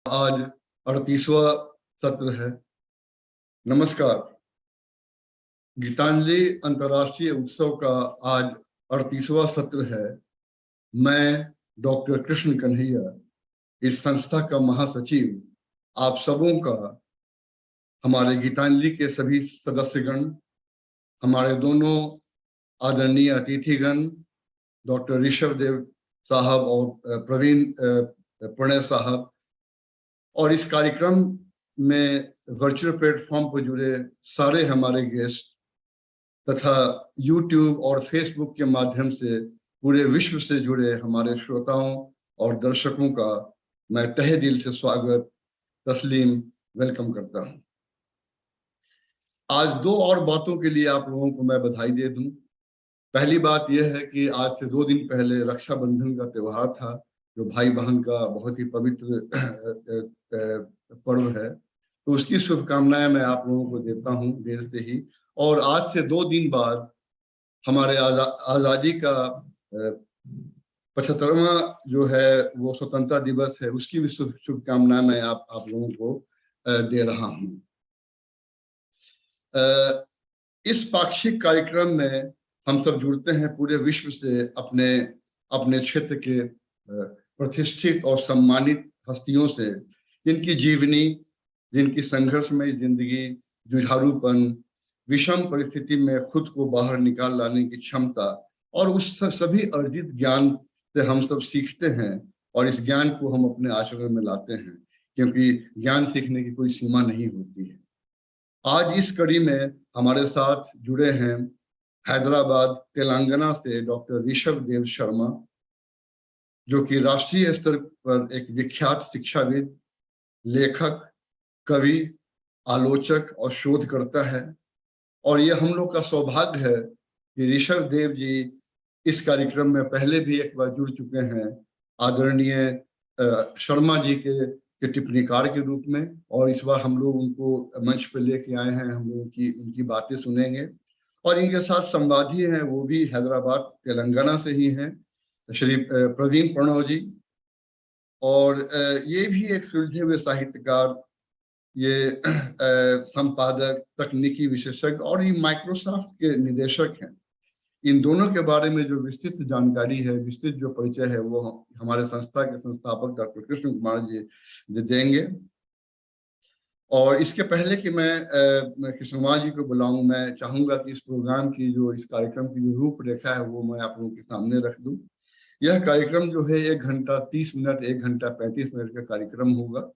आज 38वां सत्र है। नमस्कार। गीतांजलि अंतर्राष्ट्रीय उत्सव का आज 38वां सत्र है। मैं डॉक्टर कृष्ण कन्हैया, इस संस्था का महासचिव, आप सबों का, हमारे गीतांजलि के सभी सदस्यगण, हमारे दोनों आदरणीय अतिथिगण डॉक्टर ऋषभ देव साहब और प्रवीण प्रणय साहब, और इस कार्यक्रम में वर्चुअल प्लेटफॉर्म पर जुड़े सारे हमारे गेस्ट तथा यूट्यूब और फेसबुक के माध्यम से पूरे विश्व से जुड़े हमारे श्रोताओं और दर्शकों का मैं तहे दिल से स्वागत, तस्लीम, वेलकम करता हूं। आज दो और बातों के लिए आप लोगों को मैं बधाई दे दूं। पहली बात यह है कि आज से 2 दिन पहले रक्षाबंधन का त्योहार था, जो भाई बहन का बहुत ही पवित्र पर्व है, तो उसकी शुभकामनाएं मैं आप लोगों को देता हूं देर से ही। और आज से 2 दिन बाद हमारे आज़ादी का 75वां जो है वो स्वतंत्रता दिवस है, उसकी भी शुभकामनाएं मैं आप लोगों को दे रहा हूं। इस पाक्षिक कार्यक्रम में हम सब जुड़ते हैं पूरे विश्व से अपने अपने क्षेत्र के प्रतिष्ठित और सम्मानित हस्तियों से, जिनकी जीवनी, जिनकी संघर्षमय जिंदगी, जुझारूपन, विषम परिस्थिति में खुद को बाहर निकाल लाने की क्षमता और उस सभी अर्जित ज्ञान से हम सब सीखते हैं और इस ज्ञान को हम अपने आचरण में लाते हैं, क्योंकि ज्ञान सीखने की कोई सीमा नहीं होती है। आज इस कड़ी में हमारे साथ जुड़े हैं हैदराबाद, तेलंगाना से डॉक्टर ऋषभ देव शर्मा, जो कि राष्ट्रीय स्तर पर एक विख्यात शिक्षाविद, लेखक, कवि, आलोचक और शोधकर्ता है। और ये हम लोग का सौभाग्य है कि ऋषभ देव जी इस कार्यक्रम में पहले भी एक बार जुड़ चुके हैं, आदरणीय शर्मा जी के टिप्पणीकार के रूप में, और इस बार हम लोग उनको मंच पर लेके आए हैं। हम लोग की उनकी बातें सुनेंगे और इनके साथ संवादी हैं, वो भी हैदराबाद, तेलंगाना से ही हैं, श्री प्रवीण प्रणव जी। और ये भी एक सुलझे हुए साहित्यकार, ये संपादक, तकनीकी विशेषज्ञ और ये माइक्रोसॉफ्ट के निदेशक हैं। इन दोनों के बारे में जो विस्तृत जानकारी है, विस्तृत जो परिचय है, वो हमारे संस्था के संस्थापक डॉक्टर कृष्ण कुमार जी देंगे। और इसके पहले कि मैं कृष्ण कुमार जी को बुलाऊं, मैं चाहूंगा कि इस प्रोग्राम की इस कार्यक्रम की जो रूपरेखा है वो मैं आप लोगों के सामने रख दूं। यह कार्यक्रम जो है 1 घंटा 30 मिनट, 1 घंटा 35 मिनट का कार्यक्रम होगा।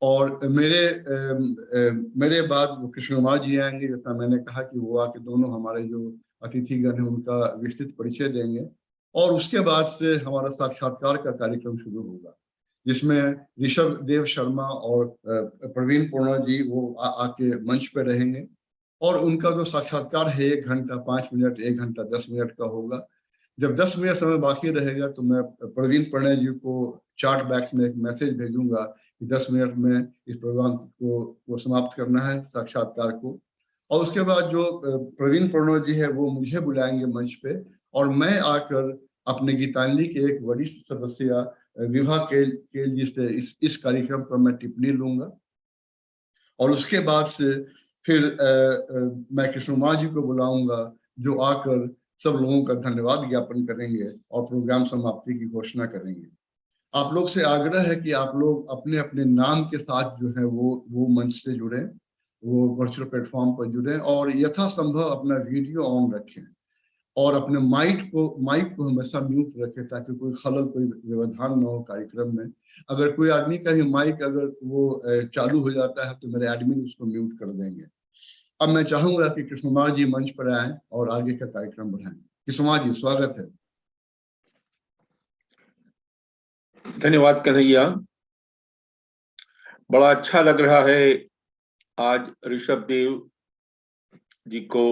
और मेरे बाद कृष्ण कुमार जी आएंगे, जैसा मैंने कहा कि वो आके दोनों हमारे जो अतिथिगण हैं उनका विस्तृत परिचय देंगे। और उसके बाद से हमारा साक्षात्कार का कार्यक्रम शुरू होगा, जिसमें ऋषभ देव शर्मा और प्रवीण पूर्णा जी वो आके मंच पे रहेंगे। और उनका जो साक्षात्कार है 1 घंटा 5 मिनट, 1 घंटा 10 मिनट का होगा। जब 10 मिनट समय बाकी रहेगा तो मैं प्रवीण प्रणय जी को चैट बॉक्स में एक मैसेज भेजूंगा कि 10 मिनट में इस प्रोग्राम को समाप्त करना है, साक्षात्कार को। और उसके बाद जो प्रवीण प्रणव जी है वो मुझे बुलाएंगे मंच पे, और मैं आकर अपने गीतांजलि के एक वरिष्ठ सदस्य विभा केल जी से इस कार्यक्रम पर मैं टिप्पणी लूंगा। और उसके बाद से फिर मैं कृष्ण कुमार जी को बुलाऊंगा, जो आकर सब लोगों का धन्यवाद ज्ञापन करेंगे और प्रोग्राम समाप्ति की घोषणा करेंगे। आप लोग से आग्रह है कि आप लोग अपने अपने नाम के साथ जो है वो मंच से जुड़े, वो वर्चुअल प्लेटफॉर्म पर जुड़े, और यथासंभव अपना वीडियो ऑन रखें और अपने माइक को हमेशा म्यूट रखें, ताकि कोई खलल, कोई व्यवधान न हो कार्यक्रम में। अगर कोई आदमी का भी माइक अगर वो चालू हो जाता है तो मेरे एडमिन उसको म्यूट कर देंगे। अब मैं चाहूंगा कि कृष्ण कुमार जी मंच पर आए और आगे का कार्यक्रम बढ़ाएं। कृष्ण कुमार जी, स्वागत है। धन्यवाद कन्हैया। बड़ा अच्छा लग रहा है आज ऋषभ देव जी को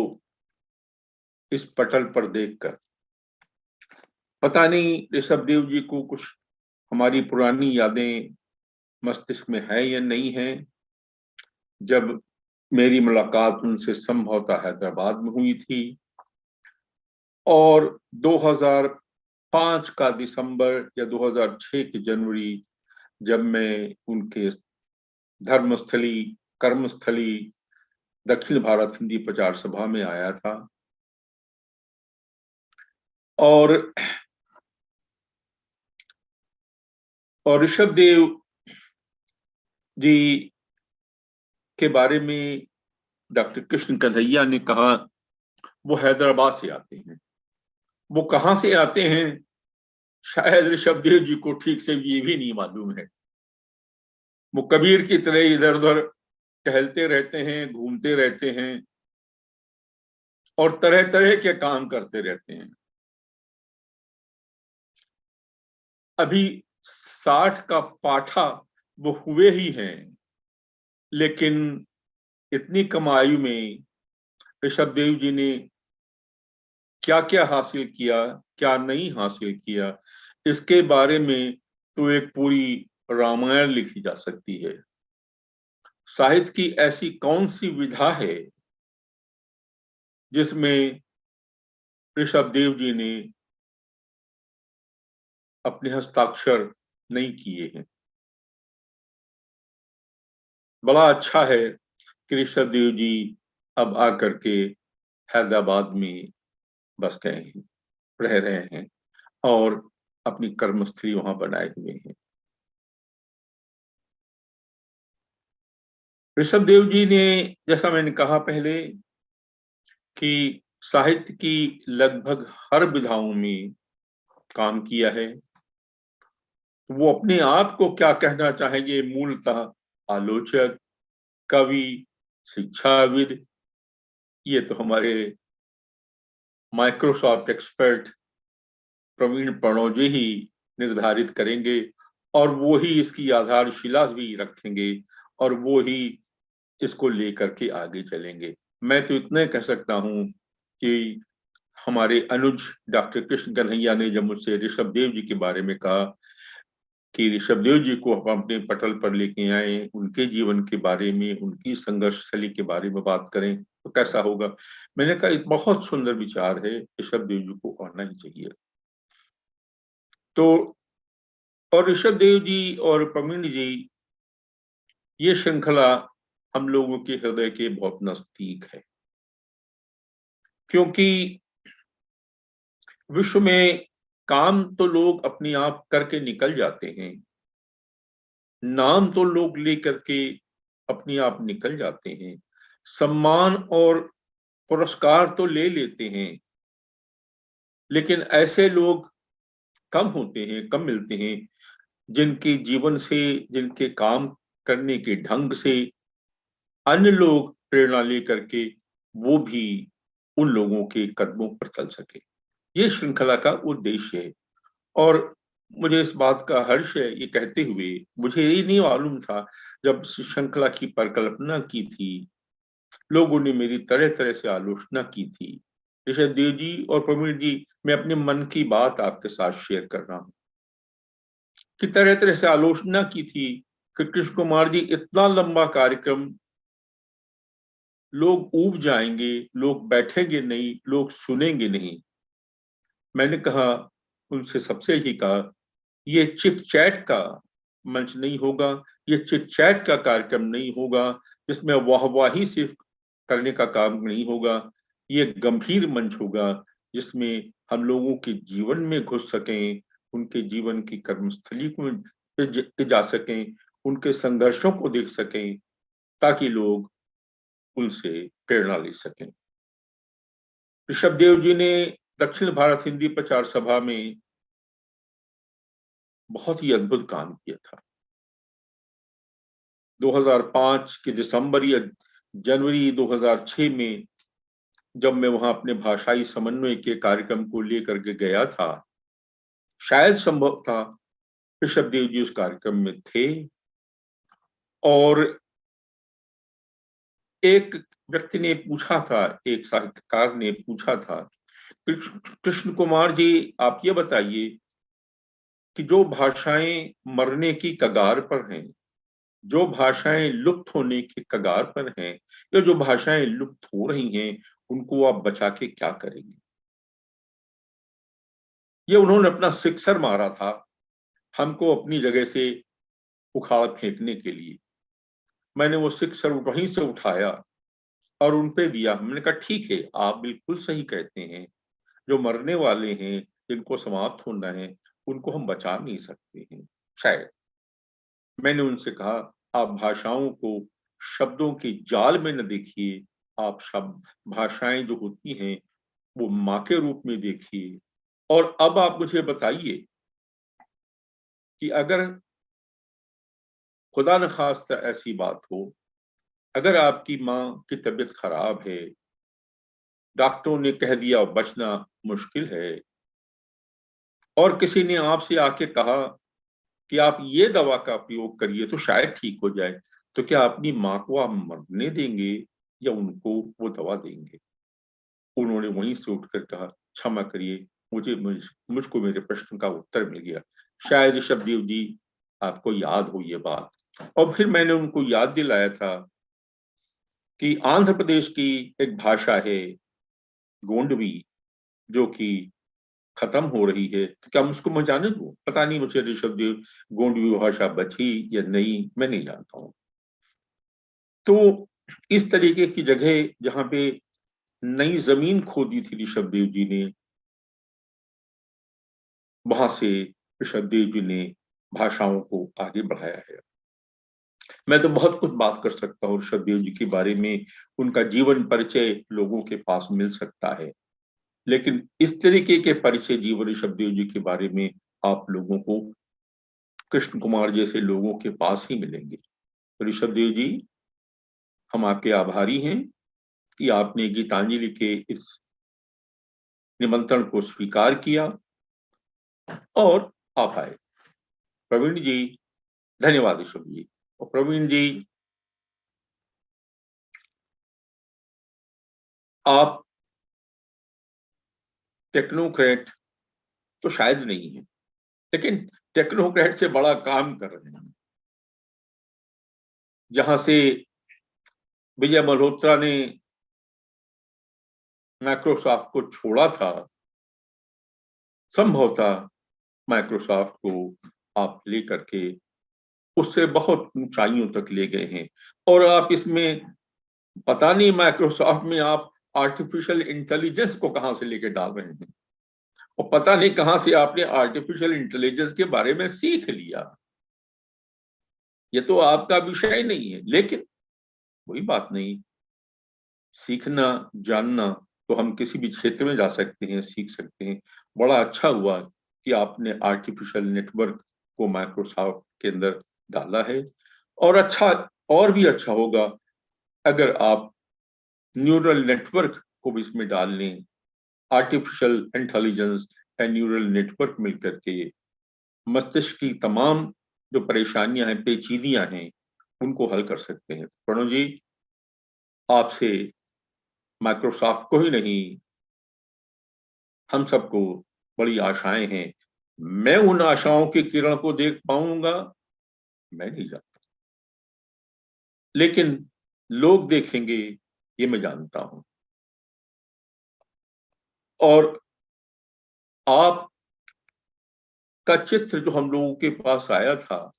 इस पटल पर देखकर। पता नहीं ऋषभ देव जी को कुछ हमारी पुरानी यादें मस्तिष्क में है या नहीं है। जब मेरी मुलाकात उनसे संभवतः हैदराबाद में हुई थी और 2005 का दिसंबर या 2006 की जनवरी, जब मैं उनके धर्मस्थली कर्मस्थली दक्षिण भारत हिंदी प्रचार सभा में आया था और ऋषभ देव जी के बारे में डॉक्टर कृष्ण कन्हैया ने कहा वो हैदराबाद से आते हैं। वो कहां से आते हैं शायद ऋषभ देव जी को ठीक से ये भी नहीं मालूम है। वो कबीर की तरह इधर उधर टहलते रहते हैं, घूमते रहते हैं और तरह तरह के काम करते रहते हैं। अभी 60 का पाठा वो हुए ही हैं, लेकिन इतनी कम आयु में ऋषभ देव जी ने क्या क्या हासिल किया, क्या नहीं हासिल किया, इसके बारे में तो एक पूरी रामायण लिखी जा सकती है। साहित्य की ऐसी कौन सी विधा है जिसमें ऋषभ देव जी ने अपने हस्ताक्षर नहीं किए हैं। बड़ा अच्छा है कि ऋषभ देव जी अब आकर के हैदराबाद में बस गए हैं, रह रहे हैं और अपनी कर्मस्थली वहां बनाए हुए हैं। ऋषभ देव जी ने, जैसा मैंने कहा पहले, कि साहित्य की लगभग हर विधाओं में काम किया है। वो अपने आप को क्या कहना चाहेंगे, मूलतः आलोचक, कवि, शिक्षाविद, ये तो हमारे माइक्रोसॉफ्ट एक्सपर्ट प्रवीण प्रणोजी ही निर्धारित करेंगे और वो ही इसकी आधारशिला भी रखेंगे और वो ही इसको लेकर के आगे चलेंगे। मैं तो इतना कह सकता हूं कि हमारे अनुज डॉक्टर कृष्ण कन्हैया ने जब मुझसे ऋषभ देव जी के बारे में कहा कि ऋषभ देव जी को हम अपने पटल पर लेके आए, उनके जीवन के बारे में, उनकी संघर्षशैली के बारे में बात करें तो कैसा होगा। मैंने कहा एक बहुत सुंदर विचार है, ऋषभ देव जी को आना ही चाहिए। तो और ऋषभ देव जी और प्रवीण जी, ये श्रृंखला हम लोगों के हृदय के बहुत नजदीक है, क्योंकि विश्व में काम तो लोग अपने आप करके निकल जाते हैं, नाम तो लोग लेकर के अपने आप निकल जाते हैं, सम्मान और पुरस्कार तो ले लेते हैं, लेकिन ऐसे लोग कम होते हैं, कम मिलते हैं जिनके जीवन से, जिनके काम करने के ढंग से अन्य लोग प्रेरणा लेकर के वो भी उन लोगों के कदमों पर चल सके। ये श्रृंखला का उद्देश्य है और मुझे इस बात का हर्ष है ये कहते हुए, मुझे ये नहीं मालूम था जब इस श्रृंखला की परिकल्पना की थी, लोगों ने मेरी तरह तरह से आलोचना की थी। ऋषभ देव जी और प्रवीण जी, मैं अपने मन की बात आपके साथ शेयर कर रहा हूँ कि तरह तरह से आलोचना की थी कि कृष्ण कुमार जी इतना लंबा कार्यक्रम, लोग ऊब जाएंगे, लोग बैठेंगे नहीं, लोग सुनेंगे नहीं। मैंने कहा, उनसे सबसे ही कहा, ये चिट चैट का मंच नहीं होगा, ये चिट चैट का कार्यक्रम नहीं होगा जिसमें वाहवाही सिर्फ करने का काम नहीं होगा। ये गंभीर मंच होगा जिसमें हम लोगों के जीवन में घुस सकें, उनके जीवन की कर्मस्थली को जा सकें, उनके संघर्षों को देख सकें, ताकि लोग उनसे प्रेरणा ले सकें। ऋषभ देव जी ने दक्षिण भारत हिंदी प्रचार सभा में बहुत ही अद्भुत काम किया था। 2005 के दिसंबर या जनवरी 2006 में जब मैं वहां अपने भाषाई समन्वय के कार्यक्रम को लेकर के गया था, शायद संभव था ऋषभ देव जी उस कार्यक्रम में थे और एक व्यक्ति ने पूछा था, एक साहित्यकार ने पूछा था, कृष्ण कुमार जी आप ये बताइए कि जो भाषाएं मरने की कगार पर हैं, जो भाषाएं लुप्त होने के कगार पर हैं, या जो भाषाएं लुप्त हो रही हैं, उनको आप बचा के क्या करेंगे। ये उन्होंने अपना सिक्सर मारा था हमको अपनी जगह से उखाड़ फेंकने के लिए। मैंने वो सिख सर वहीं से उठाया और उन पे दिया। मैंने कहा ठीक है, आप बिल्कुल सही कहते हैं, जो मरने वाले हैं, जिनको समाप्त होना है, उनको हम बचा नहीं सकते हैं शायद। मैंने उनसे कहा, आप भाषाओं को शब्दों के जाल में न देखिए, आप शब्द भाषाएं जो होती हैं वो माँ के रूप में देखिए। और अब आप मुझे बताइए कि अगर खुदा न खास्ता ऐसी बात हो, अगर आपकी माँ की तबीयत खराब है, डॉक्टरों ने कह दिया बचना मुश्किल है, और किसी ने आपसे आके कहा कि आप ये दवा का प्रयोग करिए तो शायद ठीक हो जाए, तो क्या अपनी माँ को आप मरने देंगे या उनको वो दवा देंगे? उन्होंने वहीं से उठकर कहा, क्षमा करिए, मुझको मेरे प्रश्न का उत्तर मिल गया। शायद ऋषभदेव जी आपको याद हो ये बात। और फिर मैंने उनको याद दिलाया था कि आंध्र प्रदेश की एक भाषा है गोंडवी, जो कि खत्म हो रही है, तो क्या मुझको मैं जाने दूं? पता नहीं मुझे ऋषभदेव गोंडवी भाषा बची या नहीं, मैं नहीं जानता हूं। तो इस तरीके की जगह जहां पे नई जमीन खोदी थी ऋषभदेव जी ने, वहां से ऋषभदेव जी ने भाषाओं को आगे बढ़ाया है। मैं तो बहुत कुछ बात कर सकता हूँ ऋषभदेव जी के बारे में, उनका जीवन परिचय लोगों के पास मिल सकता है, लेकिन इस तरीके के परिचय जीवन ऋषभदेव जी के बारे में आप लोगों को कृष्ण कुमार जैसे लोगों के पास ही मिलेंगे। तो ऋषभदेव जी, हम आपके आभारी हैं कि आपने गीतांजलि के इस निमंत्रण को स्वीकार किया और आप आए। प्रवीण जी, धन्यवाद ऋषभ जी। और प्रवीण जी, आप टेक्नोक्रेट तो शायद नहीं है, लेकिन टेक्नोक्रेट से बड़ा काम कर रहे हैं। जहां से विजय मल्होत्रा ने माइक्रोसॉफ्ट को छोड़ा था, संभवतः माइक्रोसॉफ्ट को आप लेकर के उससे बहुत ऊंचाइयों तक ले गए हैं। और आप इसमें पता नहीं माइक्रोसॉफ्ट में आप आर्टिफिशियल इंटेलिजेंस को कहां से लेके डाल रहे हैं, और पता नहीं कहां से आपने आर्टिफिशियल इंटेलिजेंस के बारे में सीख लिया। ये तो आपका विषय नहीं है, लेकिन कोई बात नहीं, सीखना जानना तो हम किसी भी क्षेत्र में जा सकते हैं, सीख सकते हैं। बड़ा अच्छा हुआ कि आपने आर्टिफिशियल नेटवर्क को माइक्रोसॉफ्ट के अंदर डाला है, और अच्छा, और भी अच्छा होगा अगर आप न्यूरल नेटवर्क को भी इसमें डाल लें। Artificial intelligence and neural network मिलकर के मस्तिष्क की तमाम जो परेशानियां हैं, पेचीदियां हैं, उनको हल कर सकते हैं। प्रणव जी, आपसे माइक्रोसॉफ्ट को ही नहीं, हम सबको बड़ी आशाएं हैं। मैं उन आशाओं की किरण को देख पाऊंगा, मैं नहीं जानता, लेकिन लोग देखेंगे ये मैं जानता हूं। और आप का चित्र जो हम लोगों के पास आया था,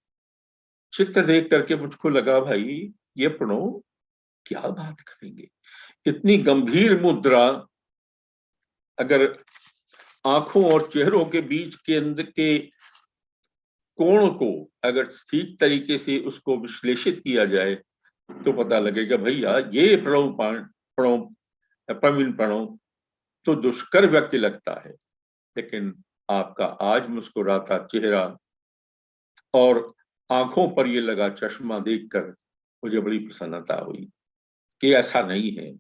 चित्र देख करके मुझको लगा भाई ये प्रणव क्या बात करेंगे। इतनी गंभीर मुद्रा, अगर आंखों और चेहरों के बीच के अंदर के कोण को अगर ठीक तरीके से उसको विश्लेषित किया जाए तो पता लगेगा भैया ये प्रवीण प्रणव तो दुष्कर व्यक्ति लगता है। लेकिन आपका आज मुस्कुराता चेहरा और आंखों पर ये लगा चश्मा देखकर मुझे बड़ी प्रसन्नता हुई कि ऐसा नहीं है।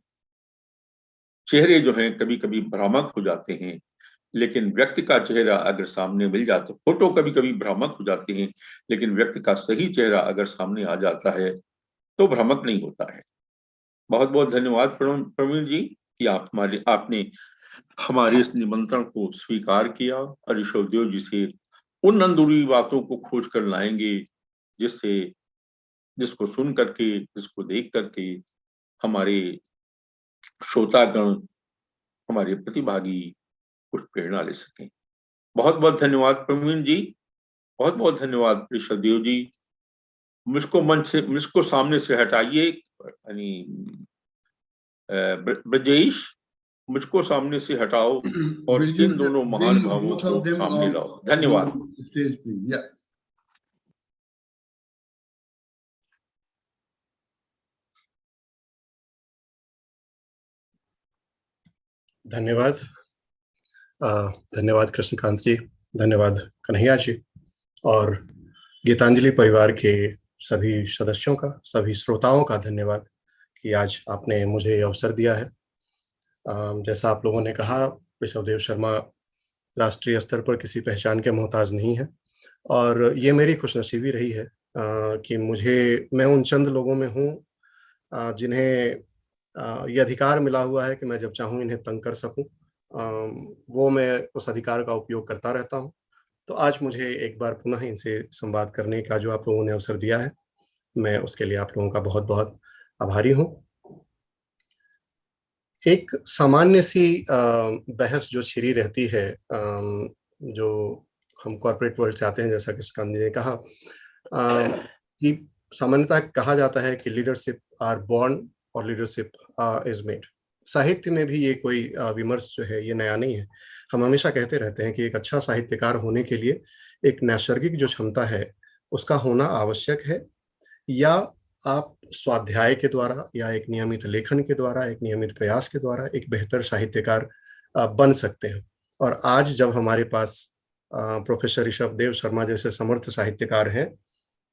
चेहरे जो हैं कभी कभी भ्रामक हो जाते हैं, लेकिन व्यक्ति का चेहरा अगर सामने मिल जाता, फोटो कभी कभी भ्रामक हो जाती हैं, लेकिन व्यक्ति का सही चेहरा अगर सामने आ जाता है तो भ्रामक नहीं होता है। बहुत बहुत धन्यवाद प्रवीण जी कि आपने हमारे इस निमंत्रण को स्वीकार किया और ऋषभदेव जी से उन अंदरूनी बातों को खोज कर लाएंगे, जिससे जिसको सुन करके, जिसको देख करके हमारे श्रोतागण, हमारे प्रतिभागी कुछ प्रेरणा ले सकें। बहुत बहुत धन्यवाद प्रवीण जी, बहुत बहुत धन्यवाद ऋषभदेव जी। मुझको सामने से हटाइए, यानी ब्रजेश, मुझको सामने से हटाओ और Will you इन दोनों bring महानुभावों both को of them सामने लाओ। on धन्यवाद। stage, please? Yeah. धन्यवाद। धन्यवाद कृष्णकांत जी, धन्यवाद कन्हैया जी, और गीतांजलि परिवार के सभी सदस्यों का, सभी श्रोताओं का धन्यवाद कि आज आपने मुझे ये अवसर दिया है। जैसा आप लोगों ने कहा, ऋषभदेव शर्मा राष्ट्रीय स्तर पर किसी पहचान के मोहताज नहीं है, और ये मेरी खुशनसीबी रही है कि मैं उन चंद लोगों में हूँ जिन्हें ये अधिकार मिला हुआ है कि मैं जब चाहूँ इन्हें तंग कर सकूँ। वो मैं उस अधिकार का उपयोग करता रहता हूँ। तो आज मुझे एक बार पुनः इनसे संवाद करने का जो आप लोगों ने अवसर दिया है, मैं उसके लिए आप लोगों का बहुत बहुत आभारी हूँ। एक सामान्य सी बहस जो छिड़ी रहती है, जो हम कॉर्पोरेट वर्ल्ड से आते हैं, जैसा कि स्कंद जी ने कहा, कि सामान्यतः कहा जाता है कि लीडरशिप आर बॉर्न और लीडरशिप इज मेड। साहित्य में भी ये कोई विमर्श जो है ये नया नहीं है। हम हमेशा कहते रहते हैं कि एक अच्छा साहित्यकार होने के लिए एक नैसर्गिक जो क्षमता है उसका होना आवश्यक है, या आप स्वाध्याय के द्वारा या एक नियमित लेखन के द्वारा, एक नियमित प्रयास के द्वारा एक बेहतर साहित्यकार बन सकते हैं। और आज जब हमारे पास प्रोफेसर ऋषभदेव शर्मा जैसे समर्थ साहित्यकार हैं,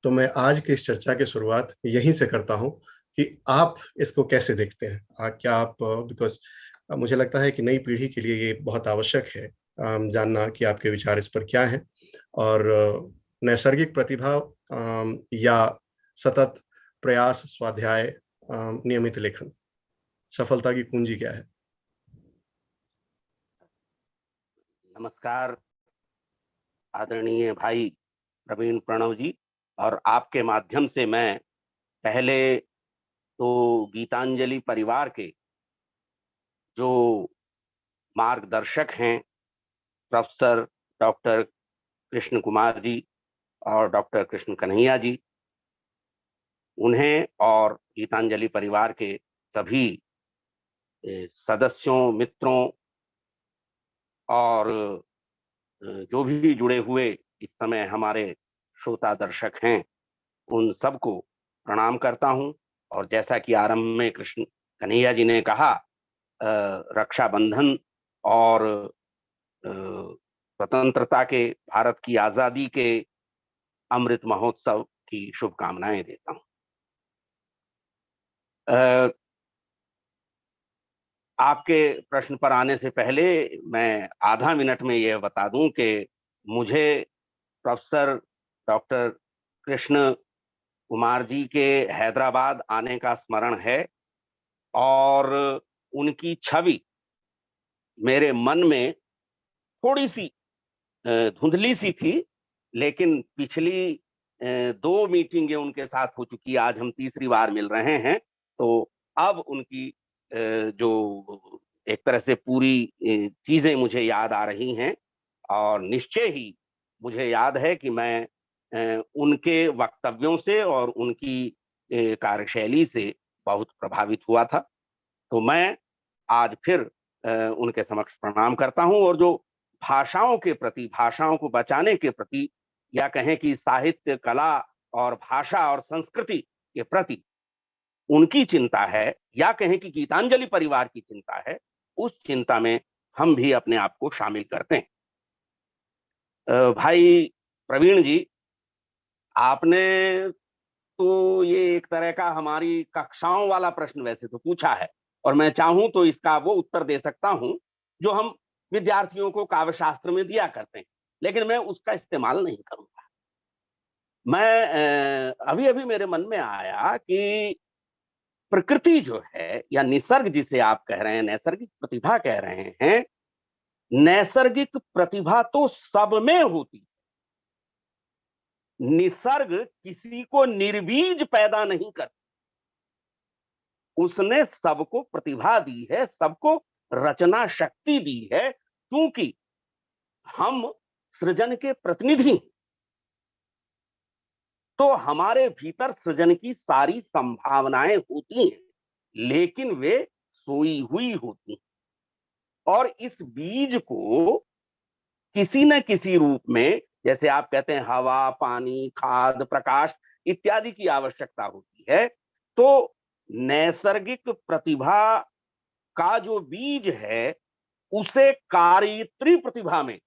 तो मैं आज की इस चर्चा की शुरुआत यहीं से करता हूं कि आप इसको कैसे देखते हैं। क्या आप, बिकॉज मुझे लगता है कि नई पीढ़ी के लिए ये बहुत आवश्यक है जानना कि आपके विचार इस पर क्या हैं, और नैसर्गिक प्रतिभा या सतत प्रयास, स्वाध्याय, नियमित लेखन, सफलता की कुंजी क्या है? नमस्कार आदरणीय भाई प्रवीण प्रणव जी, और आपके माध्यम से मैं पहले तो गीतांजलि परिवार के जो मार्गदर्शक हैं, प्रोफेसर डॉक्टर कृष्ण कुमार जी और डॉक्टर कृष्ण कन्हैया जी, उन्हें और गीतांजलि परिवार के सभी सदस्यों, मित्रों और जो भी जुड़े हुए इस समय हमारे श्रोता दर्शक हैं, उन सबको प्रणाम करता हूं। और जैसा कि आरंभ में कृष्ण कन्हैया जी ने कहा, रक्षाबंधन और स्वतंत्रता के, भारत की आजादी के अमृत महोत्सव की शुभकामनाएं देता हूं। आपके प्रश्न पर आने से पहले मैं आधा मिनट में यह बता दूं कि मुझे प्रोफेसर डॉक्टर कृष्ण कुमार जी के हैदराबाद आने का स्मरण है, और उनकी छवि मेरे मन में थोड़ी सी धुंधली सी थी, लेकिन पिछली 2 मीटिंगें उनके साथ हो चुकी, आज हम तीसरी बार मिल रहे हैं, तो अब उनकी जो एक तरह से पूरी चीजें मुझे याद आ रही हैं, और निश्चय ही मुझे याद है कि मैं उनके वक्तव्यों से और उनकी कार्यशैली से बहुत प्रभावित हुआ था। तो मैं आज फिर उनके समक्ष प्रणाम करता हूं, और जो भाषाओं के प्रति, भाषाओं को बचाने के प्रति, या कहें कि साहित्य, कला और भाषा और संस्कृति के प्रति उनकी चिंता है, या कहें कि गीतांजलि परिवार की चिंता है, उस चिंता में हम भी अपने आप को शामिल करते हैं। भाई प्रवीण जी, आपने तो ये एक तरह का हमारी कक्षाओं वाला प्रश्न वैसे तो पूछा है, और मैं चाहूं तो इसका वो उत्तर दे सकता हूं जो हम विद्यार्थियों को काव्य शास्त्र में दिया करते हैं, लेकिन मैं उसका इस्तेमाल नहीं करूंगा। मैं अभी अभी मेरे मन में आया कि प्रकृति जो है, या निसर्ग जिसे आप कह रहे हैं, नैसर्गिक प्रतिभा कह रहे हैं, नैसर्गिक प्रतिभा तो सब में होती है। निसर्ग किसी को निर्बीज पैदा नहीं करता, उसने सबको प्रतिभा दी है, सबको रचना शक्ति दी है, क्योंकि हम सृजन के प्रतिनिधि हैं। तो हमारे भीतर सृजन की सारी संभावनाएं होती हैं, लेकिन वे सोई हुई होती हैं। और इस बीज को किसी न किसी रूप में, जैसे आप कहते हैं हवा, पानी, खाद, प्रकाश इत्यादि की आवश्यकता होती है, तो नैसर्गिक प्रतिभा का जो बीज है, उसे कार्यत्री प्रतिभा में,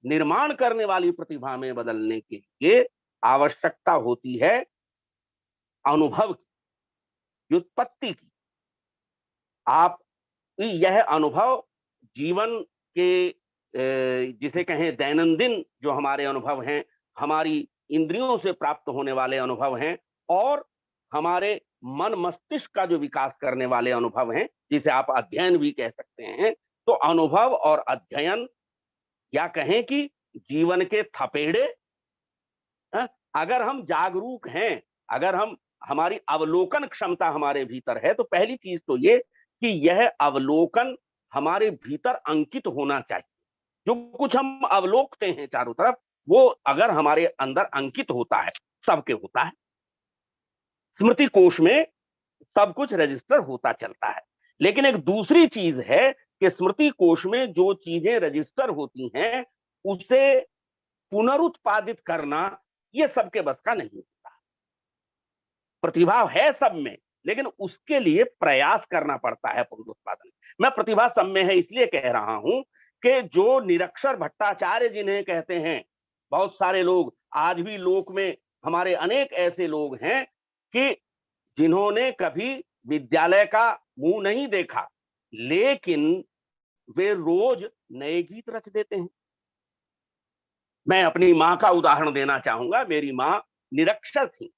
निर्माण करने वाली प्रतिभा में बदलने के लिए आवश्यकता होती है अनुभव की, व्युत्पत्ति की। आप यह अनुभव जीवन के जिसे कहें दैनंदिन जो हमारे अनुभव हैं, हमारी इंद्रियों से प्राप्त होने वाले अनुभव हैं, और हमारे मन मस्तिष्क का जो विकास करने वाले अनुभव हैं, जिसे आप अध्ययन भी कह सकते हैं। तो अनुभव और अध्ययन, या कहें कि जीवन के थपेड़े, अगर हम जागरूक हैं, अगर हमारी अवलोकन क्षमता हमारे भीतर है, तो पहली चीज तो ये कि यह अवलोकन हमारे भीतर अंकित होना चाहिए। जो कुछ हम अवलोकते हैं चारों तरफ, वो अगर हमारे अंदर अंकित होता है, सबके होता है, स्मृति कोश में सब कुछ रजिस्टर होता चलता है। लेकिन एक दूसरी चीज है कि स्मृति कोश में जो चीजें रजिस्टर होती हैं, उसे पुनरुत्पादित करना ये सबके बस का नहीं होता। प्रतिभा है सब में, लेकिन उसके लिए प्रयास करना पड़ता है पुनरुत्पादन। मैं प्रतिभा सब में है इसलिए कह रहा हूं कि जो निरक्षर भट्टाचार्य जिन्हें कहते हैं, बहुत सारे लोग आज भी लोक में, हमारे अनेक ऐसे लोग हैं कि जिन्होंने कभी विद्यालय का मुंह नहीं देखा, लेकिन वे रोज नए गीत रच देते हैं। मैं अपनी मां का उदाहरण देना चाहूंगा। मेरी मां निरक्षर थी,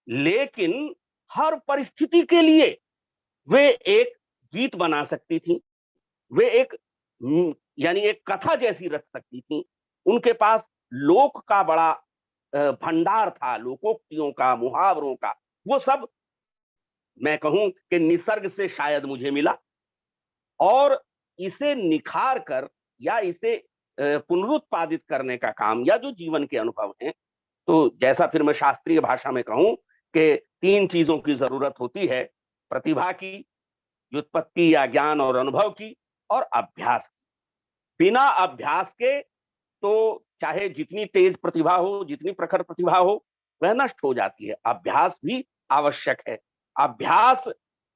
लेकिन हर परिस्थिति के लिए वे एक गीत बना सकती थी, वे एक यानी एक कथा जैसी रच सकती थी। उनके पास लोक का बड़ा भंडार था, लोकोक्तियों का, मुहावरों का। वो सब मैं कहूं कि निसर्ग से शायद मुझे मिला, और इसे निखार कर या इसे पुनरुत्पादित करने का काम, या जो जीवन के अनुभव हैं, तो जैसा फिर मैं शास्त्रीय भाषा में कहूं कि 3 चीजों की जरूरत होती है: प्रतिभा की, व्युत्पत्ति या ज्ञान और अनुभव की, और अभ्यास की। बिना अभ्यास के तो चाहे जितनी तेज प्रतिभा हो, जितनी प्रखर प्रतिभा हो, वह नष्ट हो जाती है। अभ्यास भी आवश्यक है। अभ्यास,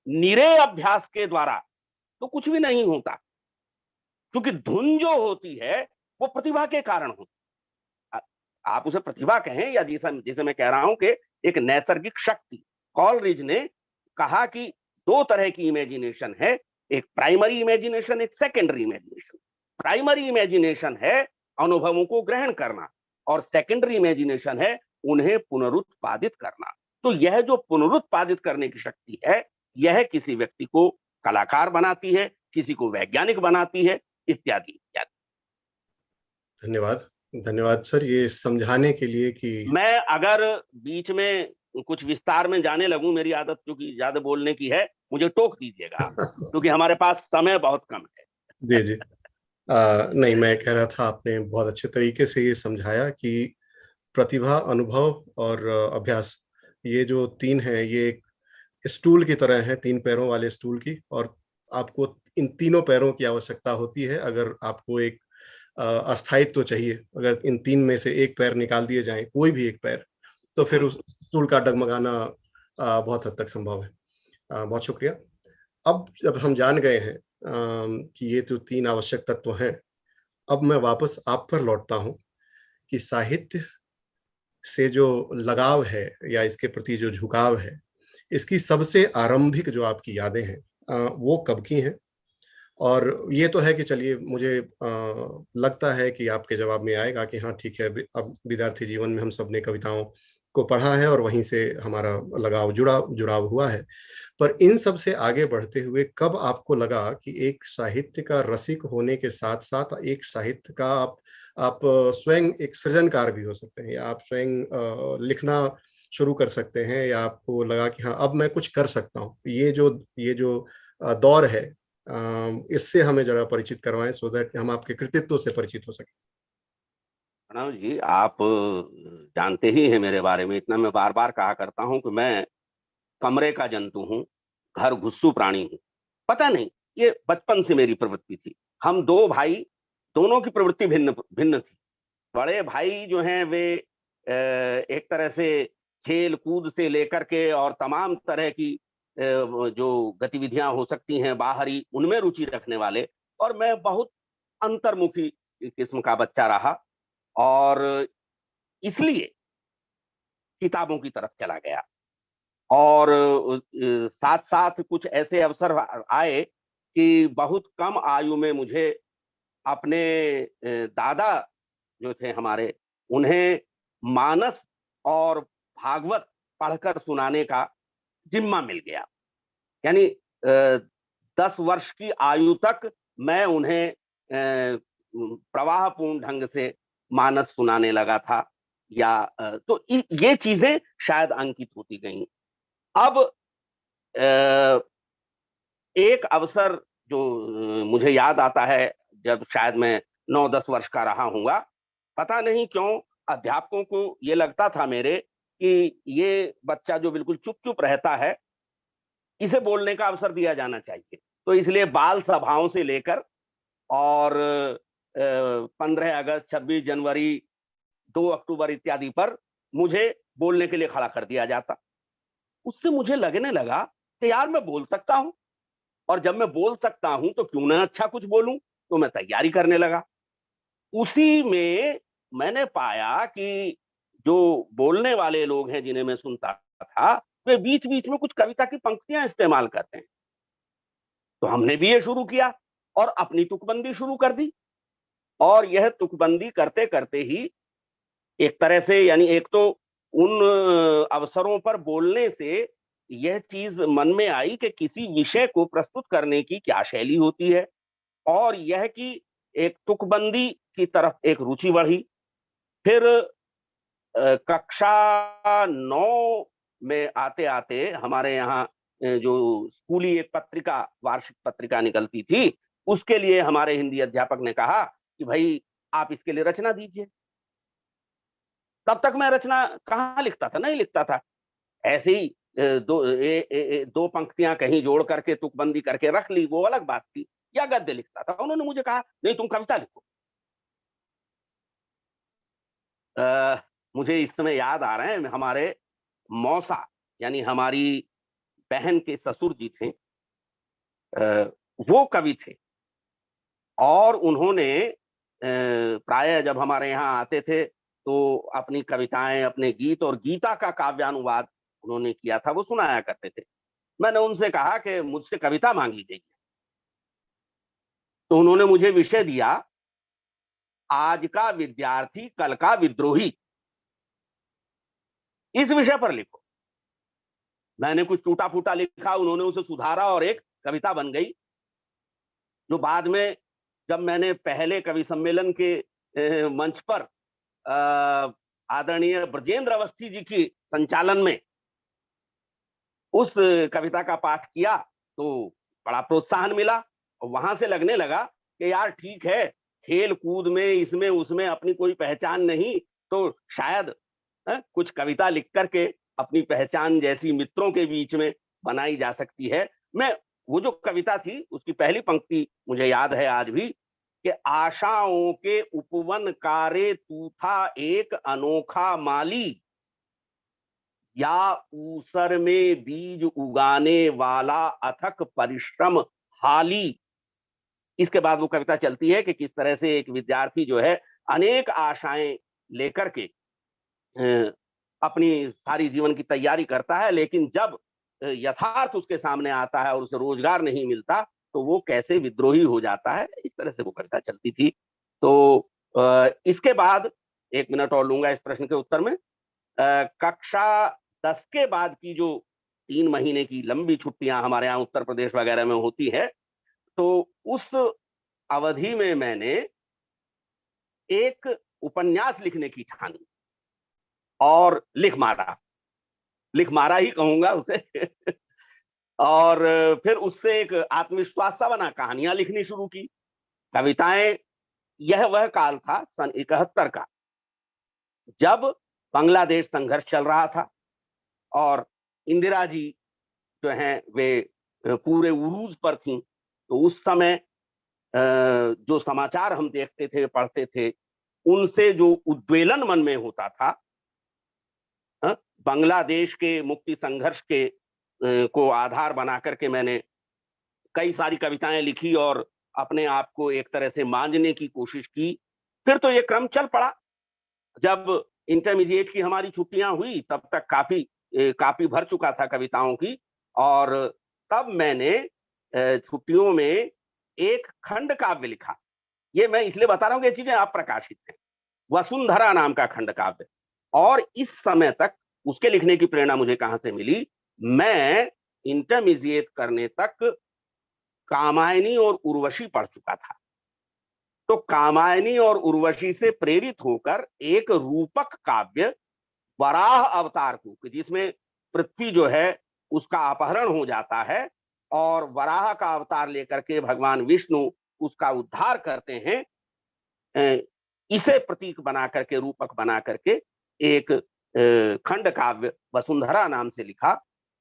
निरे अभ्यास के द्वारा तो कुछ भी नहीं होता, क्योंकि धुन जो होती है वो प्रतिभा के कारण होती है। आप उसे प्रतिभा कहें या जैसे मैं कह रहा हूं कि एक नैसर्गिक शक्ति। कॉलरिज ने कहा कि 2 तरह की इमेजिनेशन है, एक प्राइमरी इमेजिनेशन, एक सेकेंडरी इमेजिनेशन। प्राइमरी इमेजिनेशन है अनुभवों को ग्रहण करना, और सेकेंडरी इमेजिनेशन है उन्हें पुनरुत्पादित करना। तो यह जो पुनरुत्पादित करने की शक्ति है, यह किसी व्यक्ति को कलाकार बनाती है, किसी को वैज्ञानिक बनाती है, इत्यादि इत्यादि। धन्यवाद, धन्यवाद सर ये समझाने के लिए कि मैं अगर बीच में कुछ विस्तार में जाने लगूं, मेरी आदत चूंकि ज्यादा बोलने की है, मुझे टोक दीजिएगा, क्योंकि हमारे पास समय बहुत कम है। जी जी। नहीं, मैं कह रहा था आपने बहुत अच्छे तरीके से ये समझाया कि प्रतिभा, अनुभव और अभ्यास, ये जो 3 हैं, ये एक स्टूल की तरह है, 3 पैरों वाले स्टूल की, और आपको इन तीनों पैरों की आवश्यकता होती है अगर आपको एक अस्थायित्व चाहिए। अगर इन 3 में से एक पैर निकाल दिए जाएं, कोई भी एक पैर, तो फिर उस स्टूल का डगमगाना बहुत हद तक संभव है। बहुत शुक्रिया। अब जब हम जान गए हैं कि ये जो 3 आवश्यक तत्व हैं, अब मैं वापस आप पर लौटता हूं कि साहित्य से जो लगाव है या इसके प्रति जो झुकाव है, इसकी सबसे आरंभिक जो आपकी यादें हैं, वो कब की हैं? और ये तो है कि चलिए, मुझे लगता है कि आपके जवाब में आएगा कि हाँ ठीक है, अब विद्यार्थी जीवन में हम सब ने कविताओं को पढ़ा है और वहीं से हमारा लगाव जुड़ाव हुआ है। पर इन सब से आगे बढ़ते हुए कब आपको लगा कि एक साहित्य का रसिक होने के साथ-साथ एक साहित्य का आप स्वयं एक सृजनकार भी हो सकते हैं, या आप स्वयं लिखना शुरू कर सकते हैं, या आपको लगा कि हाँ, अब मैं कुछ कर सकता हूँ। ये जो दौर है, इससे हमें ज़रा परिचित करवाएँ, सो दैट हम आपके कृतित्व से परिचित हो सकें। प्रणव जी, आप जानते ही हैं मेरे बारे में, इतना मैं बार बार कहा करता हूं कि मैं कमरे का जंतु हूं, घर घुस्सू प्राणी हूं। पता नहीं, ये बचपन से मेरी प्रवृत्ति थी। हम दो भाई, दोनों की प्रवृत्ति भिन्न भिन्न थी। बड़े भाई जो हैं वे एक तरह से खेल कूद से लेकर के और तमाम तरह की जो गतिविधियां हो सकती हैं बाहरी, उनमें रुचि रखने वाले, और मैं बहुत अंतर्मुखी किस्म का बच्चा रहा, और इसलिए किताबों की तरफ चला गया। और साथ-साथ कुछ ऐसे अवसर आए कि बहुत कम आयु में मुझे अपने दादा जो थे हमारे, उन्हें मानस और भागवत पढ़कर सुनाने का जिम्मा मिल गया। यानी 10 वर्ष की आयु तक मैं उन्हें प्रवाहपूर्ण ढंग से मानस सुनाने लगा था, या तो ये चीजें शायद अंकित होती गईं। अब अ, एक अवसर जो मुझे याद आता है, जब शायद मैं 9-10 वर्ष का रहा हूँगा, पता नहीं क्यों अध्यापकों को ये लगता था मेरे कि ये बच्चा जो बिल्कुल चुप-चुप रहता है, इसे बोलने का अवसर दिया जाना चाहिए। तो इसलिए बाल सभाओं से लेकर और 15 अगस्त, 26 जनवरी, 2 अक्टूबर इत्यादि पर मुझे बोलने के लिए खड़ा कर दिया जाता। उससे मुझे लगने लगा कि यार मैं बोल सकता हूँ, और जब मैं बोल सकता हूँ तो क्यों ना अच्छा कुछ बोलूं। तो मैं तैयारी करने लगा। उसी में मैंने पाया कि जो बोलने वाले लोग हैं जिन्हें मैं सुनता था, वे बीच बीच में कुछ कविता की पंक्तियां इस्तेमाल करते हैं। तो हमने भी ये शुरू किया और अपनी तुकबंदी शुरू कर दी। और यह तुकबंदी करते करते ही एक तरह से, यानी एक तो उन अवसरों पर बोलने से यह चीज मन में आई कि किसी विषय को प्रस्तुत करने की क्या शैली होती है, और यह कि एक तुकबंदी की तरफ एक रुचि बढ़ी। फिर कक्षा 9 में आते-आते हमारे यहाँ जो स्कूली एक पत्रिका, वार्षिक पत्रिका निकलती थी, उसके लिए हमारे हिंदी अध्यापक ने कहा कि भई आप इसके लिए रचना दीजिए। तब तक मैं रचना कहाँ लिखता था, नहीं लिखता था। ऐसे ही दो पंक्तियाँ कहीं जोड़ करके तुकबंदी करके रख ली, वो अलग बात थी, या गद्य लिखता था। उन्होंने मुझे कहा, नहीं तुम कविता लिखो। मुझे इस समय याद आ रहे हैं, हमारे मौसा, यानी हमारी बहन के ससुर जी थे, वो कवि थे, और उन्होंने प्रायः जब हमारे यहाँ आते थे तो अपनी कविताएं, अपने गीत और गीता का काव्यानुवाद उन्होंने किया था, वो सुनाया करते थे। मैंने उनसे कहा कि मुझसे कविता मांगी गई है। तो उन्होंने मुझे विषय दिया, आज का विद्यार्थी कल का विद्रोही, इस विषय पर लिखो। मैंने कुछ टूटा फूटा लिखा, उन्होंने उसे सुधारा और एक कविता बन गई, जो बाद में जब मैंने पहले कवि सम्मेलन के मंच पर आदरणीय ब्रजेंद्र अवस्थी जी की संचालन में उस कविता का पाठ किया, तो बड़ा प्रोत्साहन मिला, और वहां से लगने लगा कि यार ठीक है, खेल कूद में, इसमें उसमें अपनी कोई पहचान नहीं, तो शायद कुछ कविता लिख करके अपनी पहचान जैसी मित्रों के बीच में बनाई जा सकती है। मैं, वो जो कविता थी उसकी पहली पंक्ति मुझे याद है आज भी, कि आशाओं के उपवन कारे तू था एक अनोखा माली, या ऊसर में बीज उगाने वाला अथक परिश्रम हाली। इसके बाद वो कविता चलती है कि किस तरह से एक विद्यार्थी जो है अनेक आशाएं लेकर के अपनी सारी जीवन की तैयारी करता है, लेकिन जब यथार्थ उसके सामने आता है और उसे रोजगार नहीं मिलता, तो वो कैसे विद्रोही हो जाता है। इस तरह से वो कविता चलती थी। तो इसके बाद 1 मिनट और लूंगा इस प्रश्न के उत्तर में। कक्षा 10 के बाद की जो 3 महीने की लंबी छुट्टियां हमारे यहाँ उत्तर प्रदेश वगैरह में होती है, तो उस अवधि में मैंने एक उपन्यास लिखने की ठानी और लिख मारा ही कहूंगा उसे। और फिर उससे एक आत्मविश्वास सा बना, कहानियां लिखनी शुरू की, कविताएं। यह वह काल था सन 71 का, जब बांग्लादेश संघर्ष चल रहा था और इंदिरा जी जो हैं वे पूरे उरूज पर थीं, तो उस समय जो समाचार हम देखते थे, पढ़ते थे, उनसे जो उद्वेलन मन में होता था, बांग्लादेश के मुक्ति संघर्ष के को आधार बना करके मैंने कई सारी कविताएं लिखी और अपने आप को एक तरह से मांझने की कोशिश की। फिर तो ये क्रम चल पड़ा। जब इंटरमीडिएट की हमारी छुट्टियां हुई, तब तक काफी भर चुका था कविताओं की, और तब मैंने छुट्टियों में एक खंड काव्य लिखा। ये मैं इसलिए बता रहा हूँ कि ये चीजें अप्रकाशित हैं। वसुंधरा नाम का खंड काव्य। और इस समय तक उसके लिखने की प्रेरणा मुझे कहां से मिली? मैं इंटरमीडिएट करने तक कामायनी और उर्वशी पढ़ चुका था। तो कामायनी और उर्वशी से प्रेरित होकर एक रूपक काव्य वराह अवतार को, जिसमें पृथ्वी जो है उसका अपहरण हो जाता है और वराह का अवतार लेकर के भगवान विष्णु उसका उद्धार करते हैं, इसे प्रतीक बना करके, रूपक बना करके एक खंड काव्य वसुंधरा नाम से लिखा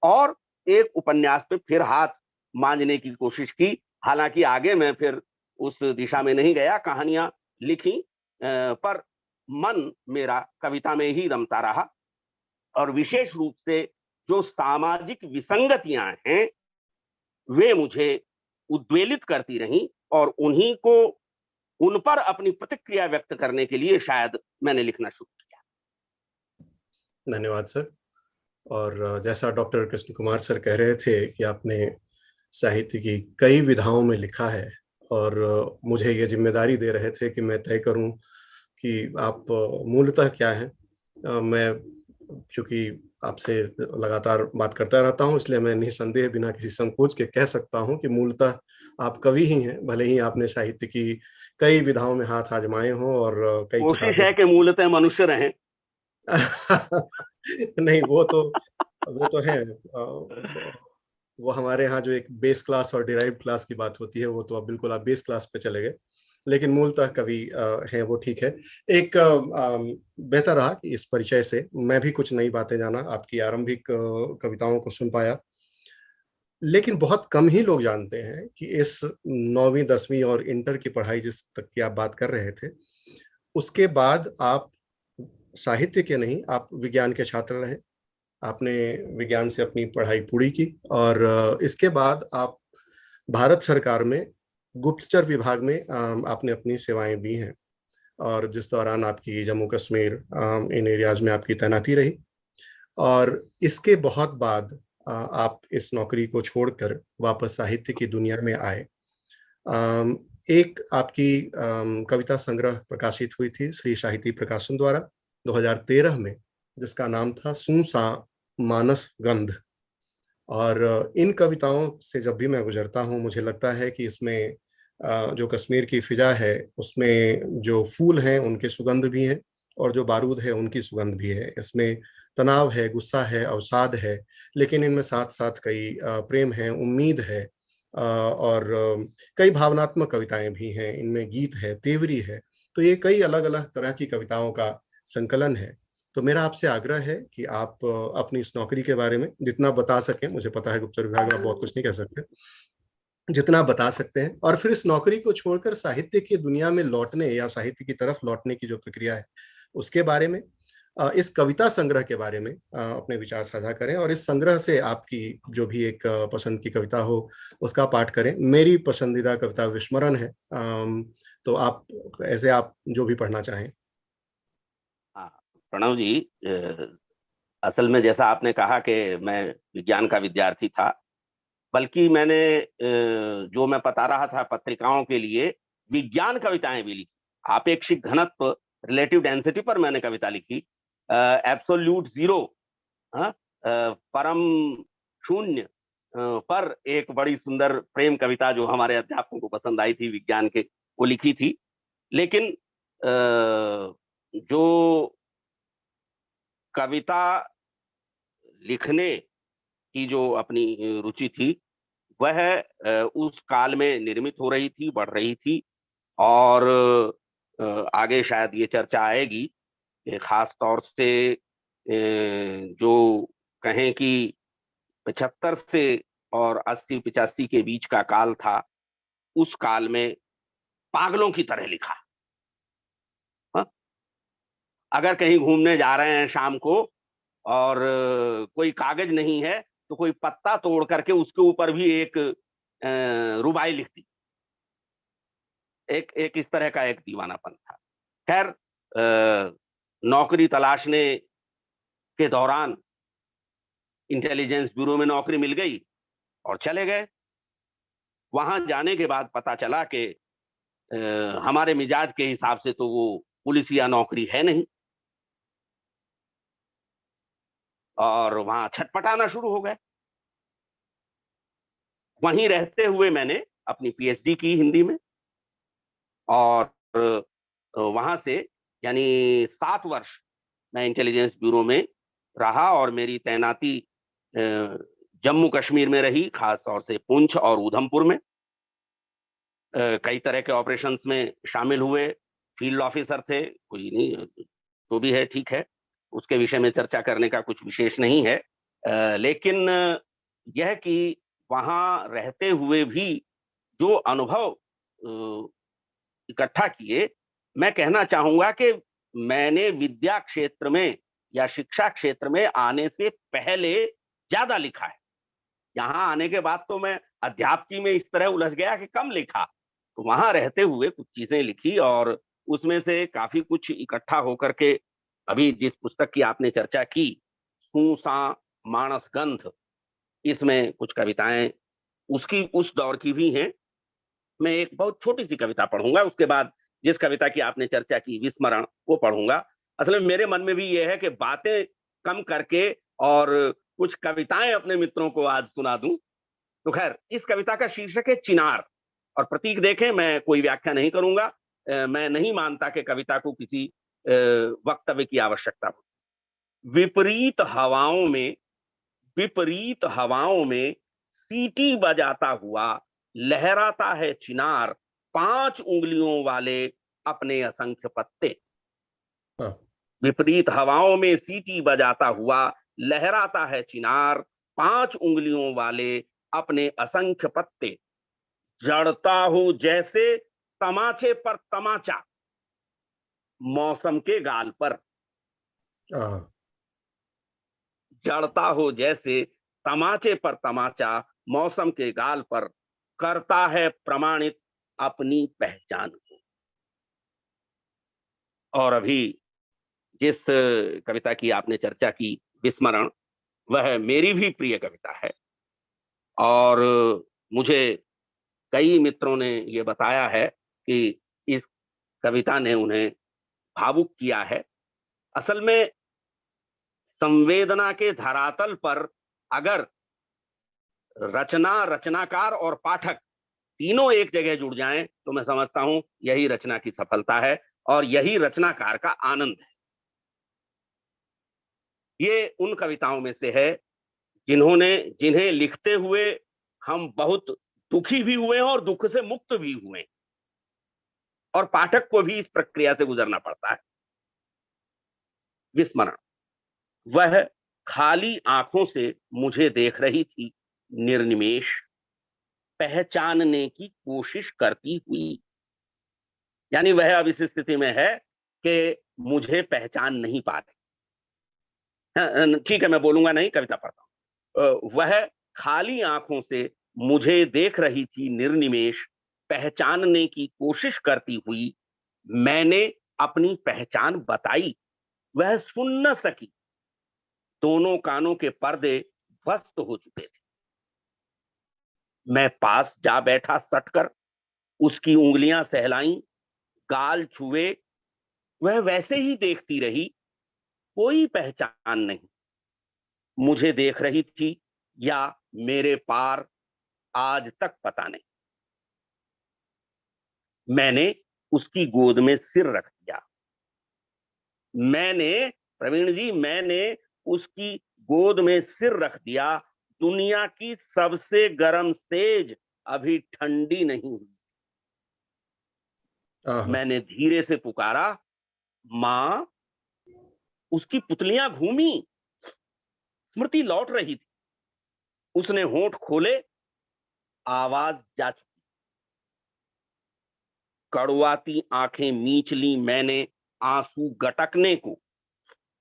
और एक उपन्यास पे फिर हाथ मांझने की कोशिश की। हालांकि आगे मैं फिर उस दिशा में नहीं गया, कहानियां लिखी, पर मन मेरा कविता में ही रमता रहा। और विशेष रूप से जो सामाजिक विसंगतियां हैं वे मुझे उद्वेलित करती रहीं और उन पर अपनी प्रतिक्रिया व्यक्त करने के लिए शायद मैंने लिखना शुरू किया। धन्यवाद सर। और जैसा डॉक्टर कृष्ण कुमार सर कह रहे थे कि आपने साहित्य की कई विधाओं में लिखा है और मुझे ये जिम्मेदारी दे रहे थे कि मैं तय करूं कि आप मूलतः क्या हैं। मैं चूंकि आपसे लगातार बात करता रहता हूं, इसलिए मैं निसंदेह बिना किसी संकोच के कह सकता हूं कि मूलतः आप कवि ही हैं, भले ही आपने साहित्य की कई विधाओं में हाथ आजमाए हों और कई कोशिश किताबें है कि मूलतः मनुष्य रहें। नहीं, वो तो है। वो हमारे यहाँ जो एक बेस क्लास और डिराइव्ड क्लास की बात होती है, वो तो अब बिल्कुल आप बेस क्लास पे चले गए, लेकिन मूलतः कवि हैं, वो ठीक है। एक बेहतर रहा कि इस परिचय से मैं भी कुछ नई बातें जाना, आपकी आरंभिक कविताओं को सुन पाया। लेकिन बहुत कम ही लोग जानते हैं कि इस 9वीं 10वीं और इंटर की पढ़ाई जिस तक की आप बात कर रहे थे, उसके बाद आप साहित्य के नहीं, आप विज्ञान के छात्र रहे। आपने विज्ञान से अपनी पढ़ाई पूरी की और इसके बाद आप भारत सरकार में गुप्तचर विभाग में आपने अपनी सेवाएं दी हैं और जिस दौरान आपकी जम्मू कश्मीर इन एरियाज में आपकी तैनाती रही। और इसके बहुत बाद आप इस नौकरी को छोड़कर वापस साहित्य की दुनिया में आए। एक आपकी कविता संग्रह प्रकाशित हुई थी श्री साहित्य प्रकाशन द्वारा 2013 में, जिसका नाम था सूसा मानस गंध। और इन कविताओं से जब भी मैं गुजरता हूँ, मुझे लगता है कि इसमें जो कश्मीर की फिजा है, उसमें जो फूल हैं उनके सुगंध भी हैं और जो बारूद है उनकी सुगंध भी है। इसमें तनाव है, गुस्सा है, अवसाद है, लेकिन इनमें साथ साथ कई प्रेम है, उम्मीद है और कई भावनात्मक कविताएं भी हैं। इनमें गीत है, तेवरी है। तो ये कई अलग अलग तरह की कविताओं का संकलन है। तो मेरा आपसे आग्रह है कि आप अपनी इस नौकरी के बारे में जितना बता सकें, मुझे पता है गुप्तचर विभाग में आप बहुत कुछ नहीं कह सकते, जितना बता सकते हैं, और फिर इस नौकरी को छोड़कर साहित्य की दुनिया में लौटने या साहित्य की तरफ लौटने की जो प्रक्रिया है उसके बारे में, इस कविता संग्रह के बारे में अपने विचार साझा करें और इस संग्रह से आपकी जो भी एक पसंद की कविता हो उसका पाठ करें। मेरी पसंदीदा कविता विस्मरण है, तो आप ऐसे आप जो भी पढ़ना चाहें। हाँ, प्रणव जी, असल में जैसा आपने कहा कि मैं विज्ञान का विद्यार्थी था, बल्कि मैंने जो मैं बता रहा था पत्रिकाओं के लिए विज्ञान कविताएं भी लिखी। आपेक्षिक घनत्व, रिलेटिव डेंसिटी पर मैंने कविता लिखी। एब्सोल्यूट जीरो, परम शून्य पर एक बड़ी सुंदर प्रेम कविता जो हमारे अध्यापकों को पसंद आई थी विज्ञान के, वो लिखी थी। लेकिन जो कविता लिखने की जो अपनी रुचि थी, वह उस काल में निर्मित हो रही थी, बढ़ रही थी, और आगे शायद ये चर्चा आएगी कि खास तौर से जो कहें कि 75 से और 80-85 के बीच का काल था, उस काल में पागलों की तरह लिखा। हाँ? अगर कहीं घूमने जा रहे हैं शाम को और कोई कागज नहीं है, तो कोई पत्ता तोड़ करके उसके ऊपर भी एक रुबाई लिख दी। एक इस तरह का एक दीवानापन था। खैर नौकरी तलाशने के दौरान इंटेलिजेंस ब्यूरो में नौकरी मिल गई और चले गए। वहां जाने के बाद पता चला कि हमारे मिजाज के हिसाब से तो वो पुलिसिया नौकरी है नहीं, और वहां छटपटाना शुरू हो गए। वहीं रहते हुए मैंने अपनी पीएचडी की हिंदी में, और वहां से यानी 7 वर्ष मैं इंटेलिजेंस ब्यूरो में रहा, और मेरी तैनाती जम्मू कश्मीर में रही, खास तौर से पुंछ और उधमपुर में। कई तरह के ऑपरेशंस में शामिल हुए, फील्ड ऑफिसर थे, कोई नहीं तो भी है, ठीक है, उसके विषय में चर्चा करने का कुछ विशेष नहीं है। लेकिन यह कि वहां रहते हुए भी जो अनुभव इकट्ठा किए, मैं कहना चाहूंगा कि मैंने विद्या क्षेत्र में या शिक्षा क्षेत्र में आने से पहले ज्यादा लिखा है। यहाँ आने के बाद तो मैं अध्यापकी में इस तरह उलझ गया कि कम लिखा। तो वहां रहते हुए कुछ चीजें लिखी, और उसमें से काफी कुछ इकट्ठा होकर के अभी जिस पुस्तक की आपने चर्चा की, सूसा मानस गंध, इसमें कुछ कविताएं उसकी उस दौर की भी हैं। मैं एक बहुत छोटी सी कविता पढ़ूंगा, उसके बाद जिस कविता की आपने चर्चा की विस्मरण, वो पढ़ूंगा। असल में मेरे मन में भी ये है कि बातें कम करके और कुछ कविताएं अपने मित्रों को आज सुना दूं। तो खैर, इस कविता का शीर्षक है चिनार, और प्रतीक देखें, मैं कोई व्याख्या नहीं करूंगा। मैं नहीं मानता कि कविता को किसी वक्तव्य की आवश्यकता हो। विपरीत हवाओं में सीटी बजाता हुआ लहराता है चिनार, 5 उंगलियों वाले अपने असंख्य पत्ते। हाँ। विपरीत हवाओं में सीटी बजाता हुआ लहराता है चिनार, 5 उंगलियों वाले अपने असंख्य पत्ते। जड़ता हूं जैसे तमाचे पर तमाचा, मौसम के गाल पर। हाँ। जड़ता हो जैसे तमाचे पर तमाचा, मौसम के गाल पर, करता है प्रमाणित अपनी पहचान को। और अभी जिस कविता की आपने चर्चा की, विस्मरण, वह मेरी भी प्रिय कविता है, और मुझे कई मित्रों ने ये बताया है कि इस कविता ने उन्हें भावुक किया है। असल में संवेदना के धरातल पर अगर रचनाकार और पाठक तीनों एक जगह जुड़ जाएं, तो मैं समझता हूं यही रचना की सफलता है, और यही रचनाकार का आनंद है। ये उन कविताओं में से है जिन्हें लिखते हुए हम बहुत दुखी भी हुए हैं और दुख से मुक्त भी हुए, और पाठक को भी इस प्रक्रिया से गुजरना पड़ता है। विस्मरण। वह खाली आंखों से मुझे देख रही थी निर्निमेष, पहचानने की कोशिश करती हुई। यानी वह अब इस स्थिति में है कि मुझे पहचान नहीं पा रही। ठीक है, मैं बोलूंगा नहीं, कविता पढ़ता हूं। वह खाली आंखों से मुझे देख रही थी निर्निमेष, पहचानने की कोशिश करती हुई। मैंने अपनी पहचान बताई, वह सुन न सकी, दोनों कानों के पर्दे ध्वस्त हो चुके थे। मैं पास जा बैठा सटकर, उसकी उंगलियां सहलाई, गाल छुए, वह वैसे ही देखती रही, कोई पहचान नहीं। मुझे देख रही थी या मेरे पार, आज तक पता नहीं। मैंने उसकी गोद में सिर रख दिया। मैंने उसकी गोद में सिर रख दिया। दुनिया की सबसे गर्म सेज अभी ठंडी नहीं हुई। हाँ। मैंने धीरे से पुकारा, मां, उसकी पुतलियां घूमी, स्मृति लौट रही थी। उसने होंठ खोले, आवाज जा चुकी। कड़वाती आंखें मींच ली मैंने आंसू गटकने को।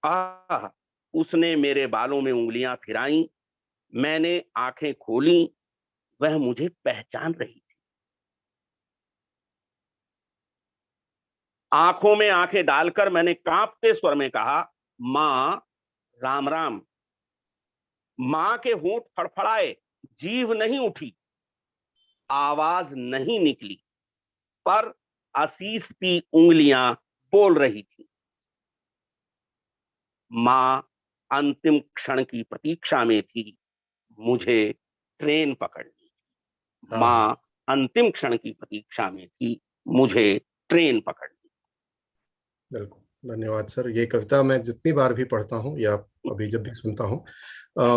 आह, उसने मेरे बालों में उंगलियां फिराई, मैंने आंखें खोली, वह मुझे पहचान रही थी। आंखों में आंखें डालकर मैंने कांपते स्वर में कहा, मां राम राम। मां के होंठ फड़फड़ाए, जीभ नहीं उठी, आवाज नहीं निकली, पर असीसती उंगलियां बोल रही थी। मां अंतिम क्षण की प्रतीक्षा में थी, मुझे ट्रेन पकड़नी थी। हाँ, मां अंतिम क्षण की प्रतीक्षा में थी, मुझे ट्रेन पकड़नी। बिल्कुल। धन्यवाद सर। ये कविता मैं जितनी बार भी पढ़ता हूँ या अभी जब भी सुनता हूँ,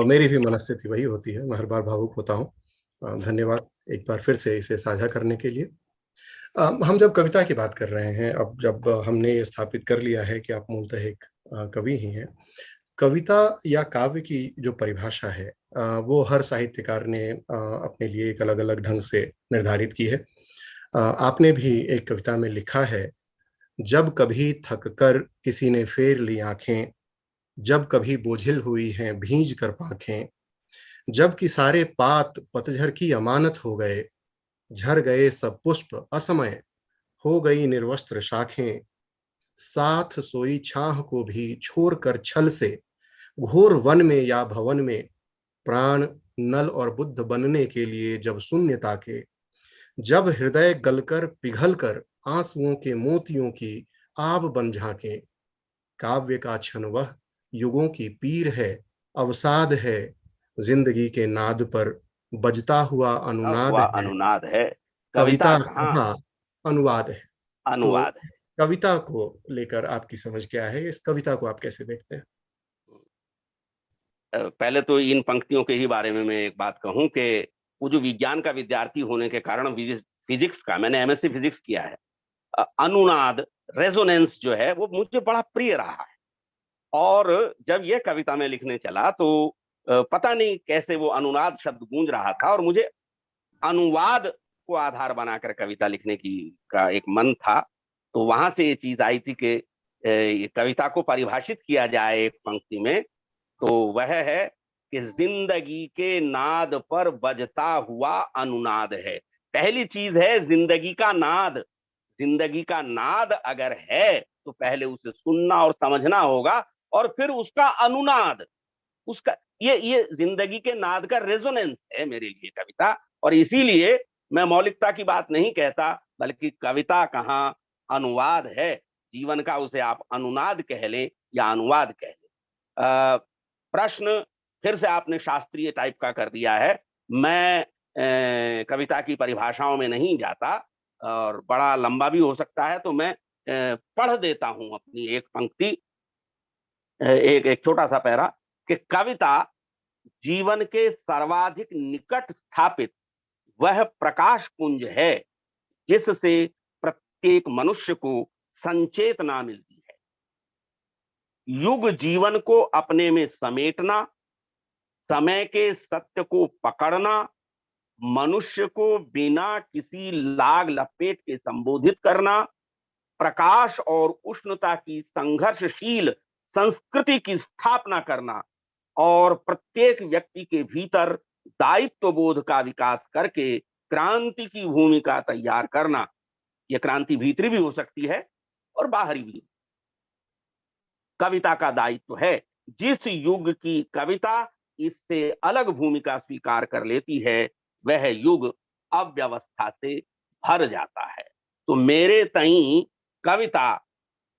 मेरी भी मनस्थिति वही होती है, मैं हर बार भावुक होता हूँ। धन्यवाद एक बार फिर से इसे साझा करने के लिए। हम जब कविता की बात कर रहे हैं, अब जब हमने ये स्थापित कर लिया है कि आप मूलतः एक कवि ही हैं, कविता या काव्य की जो परिभाषा है वो हर साहित्यकार ने अपने लिए एक अलग-अलग ढंग से निर्धारित की है। आपने भी एक कविता में लिखा है, जब कभी थक कर किसी ने फेर ली आँखें, जब कभी बोझिल हुई हैं भींज कर पाँखें, जब कि सारे पात पतझर की अमानत हो गए, झर गए सब पुष्प असमय, हो गई निर्वस्त्र शाखें, साथ सोई छाह को भी छोड़ कर छल से, घोर वन में या भवन में, प्राण नल और बुद्ध बनने के लिए जब शून्यता के, जब हृदय गलकर पिघलकर आंसुओं के मोतियों की आब बन झांके, काव्य का क्षण वह युगों की पीर है, अवसाद है, जिंदगी के नाद पर बजता हुआ अनुनाद हुआ है, अनुनाद है, कविता कविता कहाँ कहाँ अनुवाद है। तो अनुवाद है। कविता को लेकर आपकी समझ क्या है? इस कविता को आप कैसे देखते हैं? पहले तो इन पंक्तियों के ही बारे में मैं एक बात कहूं कि वो जो विज्ञान का विद्यार्थी होने के कारण फिजिक्स का, मैंने एमएससी फिजिक्स किया है, अनुनाद, रेजोनेंस जो है वो मुझे बड़ा प्रिय रहा है। और जब ये कविता में लिखने चला तो पता नहीं कैसे वो अनुनाद शब्द गूंज रहा था और मुझे अनुवाद को आधार बनाकर कविता लिखने की का एक मन था। तो वहां से ये चीज आई थी कि ये कविता को परिभाषित किया जाए एक पंक्ति में, तो वह है कि जिंदगी के नाद पर बजता हुआ अनुनाद है। पहली चीज है जिंदगी का नाद। जिंदगी का नाद अगर है तो पहले उसे सुनना और समझना होगा, और फिर उसका अनुनाद, उसका ये जिंदगी के नाद का रेजोनेंस है मेरे लिए कविता। और इसीलिए मैं मौलिकता की बात नहीं कहता, बल्कि कविता कहाँ अनुवाद है जीवन का, उसे आप अनुनाद कह ले या अनुवाद कह ले। प्रश्न फिर से आपने शास्त्रीय टाइप का कर दिया है। मैं कविता की परिभाषाओं में नहीं जाता और बड़ा लंबा भी हो सकता है, तो मैं पढ़ देता हूं अपनी एक पंक्ति, एक एक छोटा सा पैरा, कि कविता जीवन के सर्वाधिक निकट स्थापित वह प्रकाश पुंज है जिससे प्रत्येक मनुष्य को संचेतना मिलती है। युग जीवन को अपने में समेटना, समय के सत्य को पकड़ना, मनुष्य को बिना किसी लाग लपेट के संबोधित करना, प्रकाश और उष्णता की संघर्षशील संस्कृति की स्थापना करना और प्रत्येक व्यक्ति के भीतर दायित्व बोध का विकास करके क्रांति की भूमिका तैयार करना। यह क्रांति भीतरी भी हो सकती है और बाहरी भी। कविता का दायित्व है। जिस युग की कविता इससे अलग भूमिका स्वीकार कर लेती है, वह युग अव्यवस्था से भर जाता है। तो मेरे तई कविता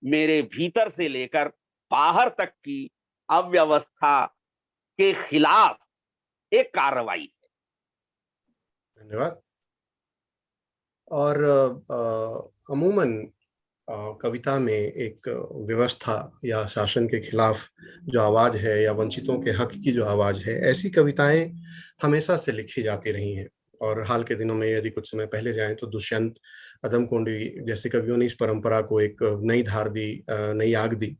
मेरे भीतर से लेकर बाहर तक की अव्यवस्था के खिलाफ एक कार्रवाई है। धन्यवाद। और अमूमन कविता में एक व्यवस्था या शासन के खिलाफ जो आवाज है या वंचितों के हक की जो आवाज है, ऐसी कविताएं हमेशा से लिखी जाती रही हैं। और हाल के दिनों में यदि कुछ समय पहले जाएं तो दुष्यंत, अदम कोंडी जैसे कवियों ने इस परंपरा को एक नई धार दी, नई आग दी।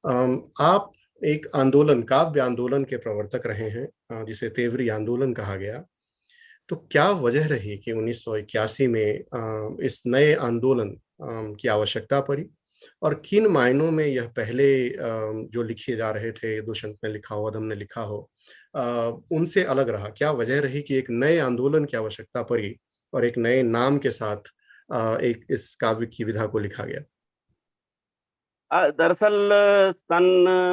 आप एक आंदोलन, काव्य आंदोलन के प्रवर्तक रहे हैं, जिसे तेवरी आंदोलन कहा गया। तो क्या वजह रही कि 1981 में इस नए आंदोलन की आवश्यकता पड़ी, और किन मायनों में यह पहले जो लिखे जा रहे थे, दुष्यंत ने लिखा हो, अदम ने लिखा हो, उनसे अलग रहा? क्या वजह रही कि एक नए आंदोलन की आवश्यकता पड़ी और एक नए नाम के साथ एक इस काव्य की विधा को लिखा गया? दरअसल सन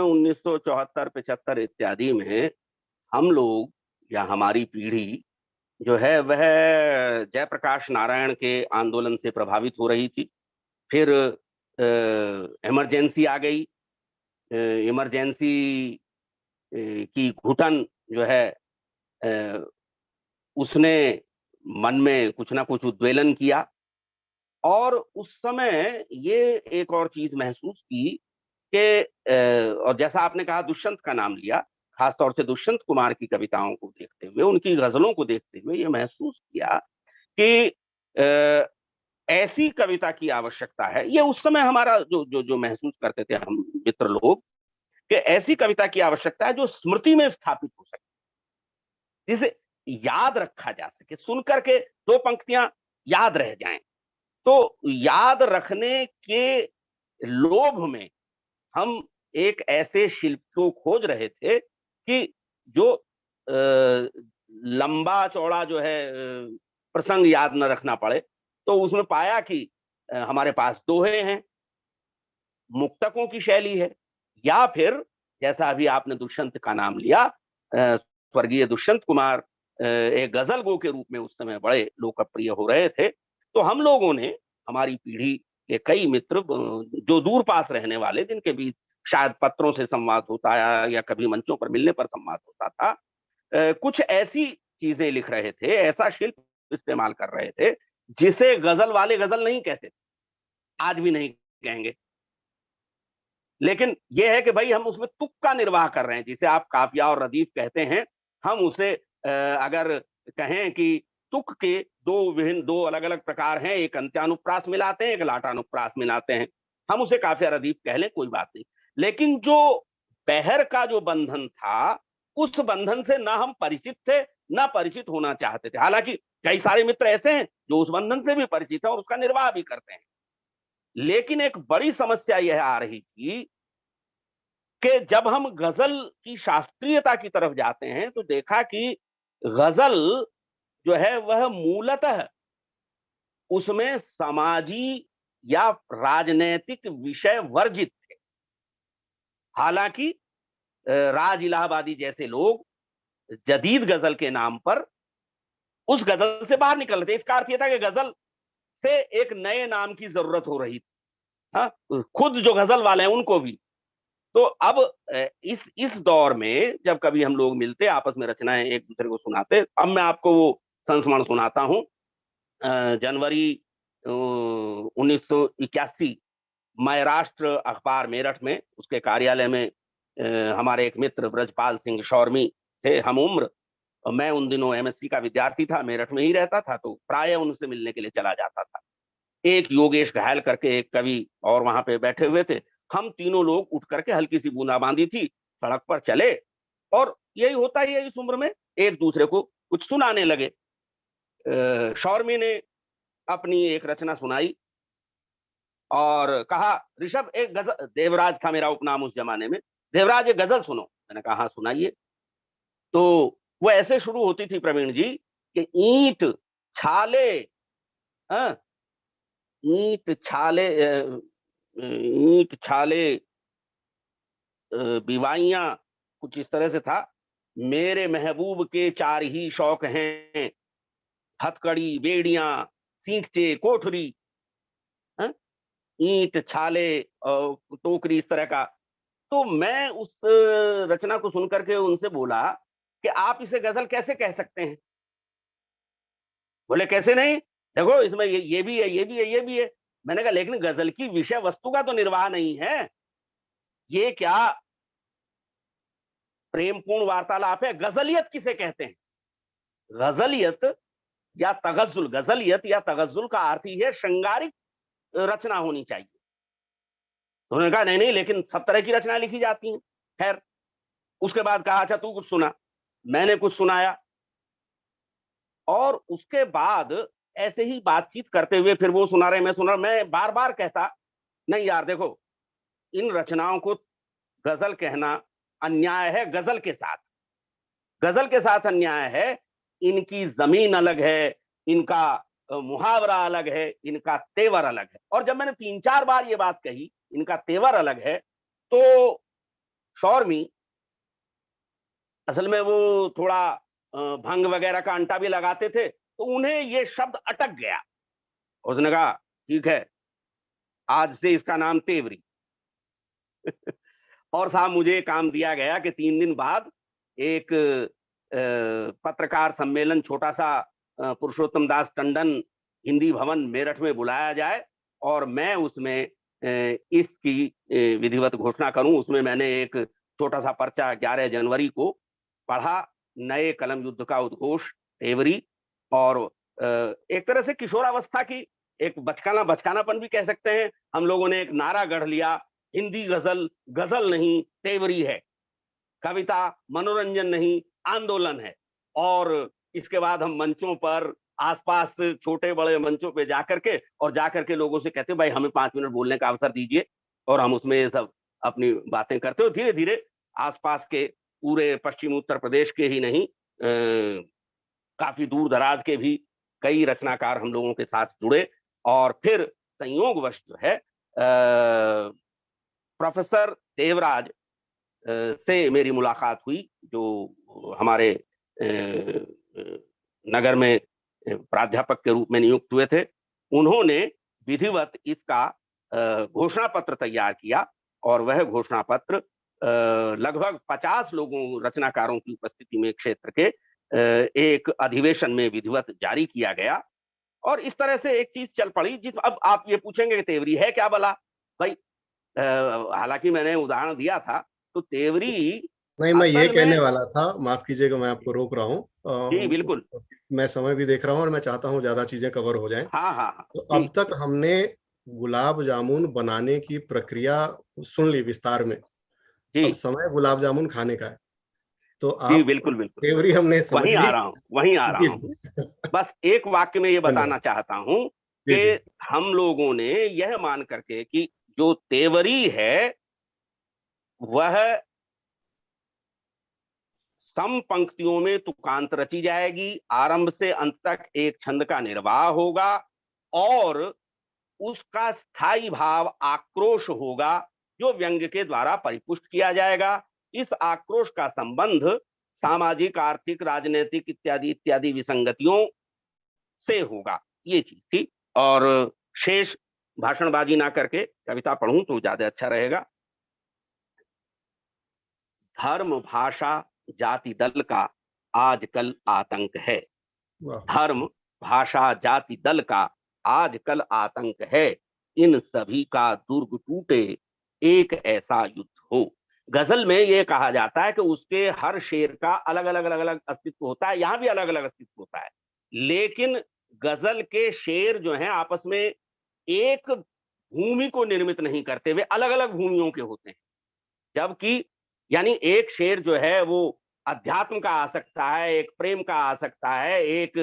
1974-75 इत्यादि में हम लोग या हमारी पीढ़ी जो है वह जयप्रकाश नारायण के आंदोलन से प्रभावित हो रही थी। फिर इमरजेंसी आ गई। इमरजेंसी की घुटन जो है अ, उसने मन में कुछ ना कुछ उद्वेलन किया, और उस समय ये एक और चीज महसूस की कि और जैसा आपने कहा दुष्यंत का नाम लिया, खास तौर से दुष्यंत कुमार की कविताओं को देखते हुए, उनकी गजलों को देखते हुए ये महसूस किया कि ऐसी कविता की आवश्यकता है। ये उस समय हमारा जो जो जो महसूस करते थे हम मित्र लोग, कि ऐसी कविता की आवश्यकता है जो स्मृति में स्थापित हो सके, जिसे याद रखा जा सके, सुन करके 2 पंक्तियां याद रह जाएं। तो याद रखने के लोभ में हम एक ऐसे शिल्प को खोज रहे थे कि जो लंबा चौड़ा जो है प्रसंग याद न रखना पड़े। तो उसमें पाया कि हमारे पास दोहे हैं, मुक्तकों की शैली है, या फिर जैसा अभी आपने दुष्यंत का नाम लिया, स्वर्गीय दुष्यंत कुमार एक गजल गो के रूप में उस समय बड़े लोकप्रिय हो रहे थे। तो हम लोगों ने, हमारी पीढ़ी के कई मित्र जो दूर पास रहने वाले, जिनके बीच शायद पत्रों से संवाद होता या कभी मंचों पर मिलने पर संवाद होता था, कुछ ऐसी चीजें लिख रहे थे, ऐसा शिल्प इस्तेमाल कर रहे थे जिसे गजल वाले गजल नहीं कहते, आज भी नहीं कहेंगे। लेकिन ये है कि भाई हम उसमें तुक का निर्वाह कर रहे हैं, जिसे आप काफिया और रदीफ कहते हैं। हम उसे अगर कहें कि तुक के दो अलग अलग प्रकार हैं, एक अंत्यानुप्रास मिलाते हैं, एक लाटानुप्रास मिलाते हैं। हम उसे काफिया रदीफ कह लें, कोई बात नहीं। लेकिन जो बहर का जो बंधन था, उस बंधन से ना हम परिचित थे, ना परिचित होना चाहते थे। हालांकि कई सारे मित्र ऐसे हैं जो उस बंधन से भी परिचित हैं और उसका निर्वाह भी करते हैं। लेकिन एक बड़ी समस्या यह आ रही थी कि जब हम गजल की शास्त्रीयता की तरफ जाते हैं, तो देखा कि गजल जो है वह मूलतः उसमें समाजी या राजनैतिक विषय वर्जित थे। हालांकि राज इलाहाबादी जैसे लोग जदीद गजल के नाम पर उस गजल से बाहर निकल रहे थे। इसका अर्थ यह था कि गजल से एक नए नाम की जरूरत हो रही थी। हाँ, खुद जो गजल वाले हैं उनको भी। तो अब इस दौर में जब कभी हम लोग मिलते, आपस में रचनाएं एक दूसरे को सुनाते, अब मैं आपको वो संस्मरण सुनाता हूं। जनवरी 1981 मैं राष्ट्र अखबार मेरठ में, उसके कार्यालय में हमारे एक मित्र ब्रजपाल सिंह शौर्मी थे, हम उम्र। मैं उन दिनों एमएससी का विद्यार्थी था, मेरठ में ही रहता था, तो प्राय उनसे मिलने के लिए चला जाता था। एक योगेश घायल करके एक कवि और वहां पे बैठे हुए थे। हम तीनों लोग उठ करके, हल्की सी बूंदाबांदी थी, सड़क पर चले, और यही होता ही है इस उम्र में, एक दूसरे को कुछ सुनाने लगे। शौर्मी ने अपनी एक रचना सुनाई और कहा, ऋषभ एक गजल, देवराज था मेरा उपनाम उस जमाने में, देवराज एक गजल सुनो। मैंने कहा हाँ सुनाइए। तो वो ऐसे शुरू होती थी प्रवीण जी कि ईंट छाले, हाँ, ईंट छाले ईंट छाले बिवाइयां, कुछ इस तरह से था। मेरे महबूब के 4 ही शौक हैं, हथकड़ी, बेड़ियां, सींगचे, कोठरी, हाँ? ईंट छाले और टोकरी, इस तरह का। तो मैं उस रचना को सुन करके उनसे बोला कि आप इसे गजल कैसे कह सकते हैं? बोले कैसे नहीं, देखो इसमें ये भी है, ये भी है, ये भी है। मैंने कहा लेकिन गजल की विषय वस्तु का तो निर्वाह नहीं है, ये क्या प्रेमपूर्ण वार्तालाप है? गजलियत किसे कहते हैं? गजलियत या तगज्जुल, गजलियत या तगज्जुल का अर्थ ही है श्रृंगारिक रचना होनी चाहिए। तो उन्होंने कहा नहीं नहीं, लेकिन सब तरह की रचनाएं लिखी जाती हैं। खैर, उसके बाद कहा अच्छा तू कुछ सुना। मैंने कुछ सुनाया, और उसके बाद ऐसे ही बातचीत करते हुए फिर वो सुना रहे, मैं सुना, मैं बार बार कहता नहीं यार देखो, इन रचनाओं को गजल कहना अन्याय है। गजल के साथ, गजल के साथ अन्याय है। इनकी जमीन अलग है, इनका मुहावरा अलग है, इनका तेवर अलग है। और जब मैंने 3-4 बार ये बात कही, इनका तेवर अलग है, तो शौरमी असल में वो थोड़ा भंग वगैरह का अंटा भी लगाते थे, तो उन्हें ये शब्द अटक गया। उसने कहा ठीक है, आज से इसका नाम तेवरी। और साहब मुझे काम दिया गया कि 3 दिन बाद एक पत्रकार सम्मेलन छोटा सा पुरुषोत्तम दास टंडन हिंदी भवन मेरठ में बुलाया जाए, और मैं उसमें इसकी विधिवत घोषणा करूं। उसमें मैंने एक छोटा सा पर्चा 11 जनवरी को पढ़ा, नए कलम युद्ध का उद्घोष तेवरी। और एक तरह से किशोरावस्था की एक बचकानापन भी कह सकते हैं। हम लोगों ने एक नारा गढ़ लिया, हिंदी गजल गजल नहीं तेवरी है, कविता मनोरंजन नहीं आंदोलन है। और इसके बाद हम मंचों पर, आसपास छोटे बड़े मंचों पे जाकर के लोगों से कहते भाई हमें 5 मिनट बोलने का अवसर दीजिए, और हम उसमें ये सब अपनी बातें करते हो। धीरे धीरे आसपास के पूरे पश्चिमी उत्तर प्रदेश के ही नहीं, काफी दूर दराज के भी कई रचनाकार हम लोगों के साथ जुड़े। और फिर संयोगवश जो है प्रोफेसर देवराज से मेरी मुलाकात हुई, जो हमारे नगर में प्राध्यापक के रूप में नियुक्त हुए थे। उन्होंने विधिवत इसका घोषणा पत्र तैयार किया, और वह घोषणा पत्र लगभग 50 लोगों रचनाकारों की उपस्थिति में क्षेत्र के एक अधिवेशन में विधिवत जारी किया गया। और इस तरह से एक चीज चल पड़ी। जिस अब आप ये पूछेंगे कि तेवरी है क्या भला भाई, हालांकि मैंने उदाहरण दिया था, तो तेवरी नहीं, मैं ये असल कहने में, वाला था, माफ कीजिएगा मैं आपको रोक रहा जी हूँ। बिल्कुल, मैं समय भी देख रहा हूँ और मैं चाहता हूँ ज्यादा चीजें कवर हो जाएं। हाँ हाँ हाँ, तो जी अब तक हमने गुलाब जामुन बनाने की प्रक्रिया सुन ली विस्तार में। जी अब समय गुलाब जामुन खाने का है। तो जी, आप बिल्कुल बिल्कुल, तेवरी हमने समझ वहीं आ ली। रहा हूँ, वहीं आ रहा जी, हूँ। बस एक वाक्य में ये बताना धन्यवाद। चाहता हूँ जी, कि जी। हम लोगों ने यह मान करके कि जो तेवरी है वह सम पंक्तियों में तुकांत रची जाएगी, आरंभ से अंत तक एक छंद का निर्वाह होगा, और उसका स्थायी भाव आक्रोश होगा, जो व्यंग्य के द्वारा परिपुष्ट किया जाएगा। इस आक्रोश का संबंध सामाजिक, आर्थिक, राजनीतिक इत्यादि इत्यादि विसंगतियों से होगा। ये चीज थी। और शेष भाषणबाजी ना करके कविता पढ़ूं तो ज्यादा अच्छा रहेगा। धर्म, भाषा, जाति, दल का आजकल आतंक है। वाह। धर्म, भाषा, जाति, दल का आजकल आतंक है। इन सभी का दुर्ग टूटे, एक ऐसा युद्ध हो। गजल में यह कहा जाता है कि उसके हर शेर का अलग अलग अलग अलग अस्तित्व होता है, यहां भी अलग अलग अस्तित्व होता है। लेकिन गजल के शेर जो हैं आपस में एक भूमि को निर्मित नहीं करते, वे अलग अलग भूमियों के होते हैं। जबकि यानी एक शेर जो है वो अध्यात्म का आ सकता है, एक प्रेम का आ सकता है, एक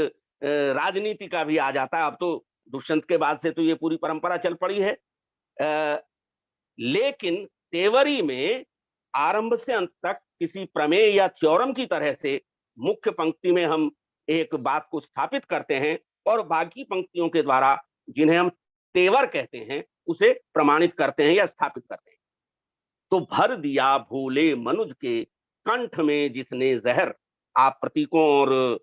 राजनीति का भी आ जाता है। अब तो दुष्यंत के बाद से तो ये पूरी परंपरा चल पड़ी है। लेकिन तेवरी में आरंभ से अंत तक किसी प्रमेय या थ्योरम की तरह से मुख्य पंक्ति में हम एक बात को स्थापित करते हैं, और बाकी पंक्तियों के द्वारा जिन्हें हम तेवर कहते हैं उसे प्रमाणित करते हैं या स्थापित करते हैं। तो भर दिया भोले मनुज के कंठ में जिसने जहर। आप प्रतीकों और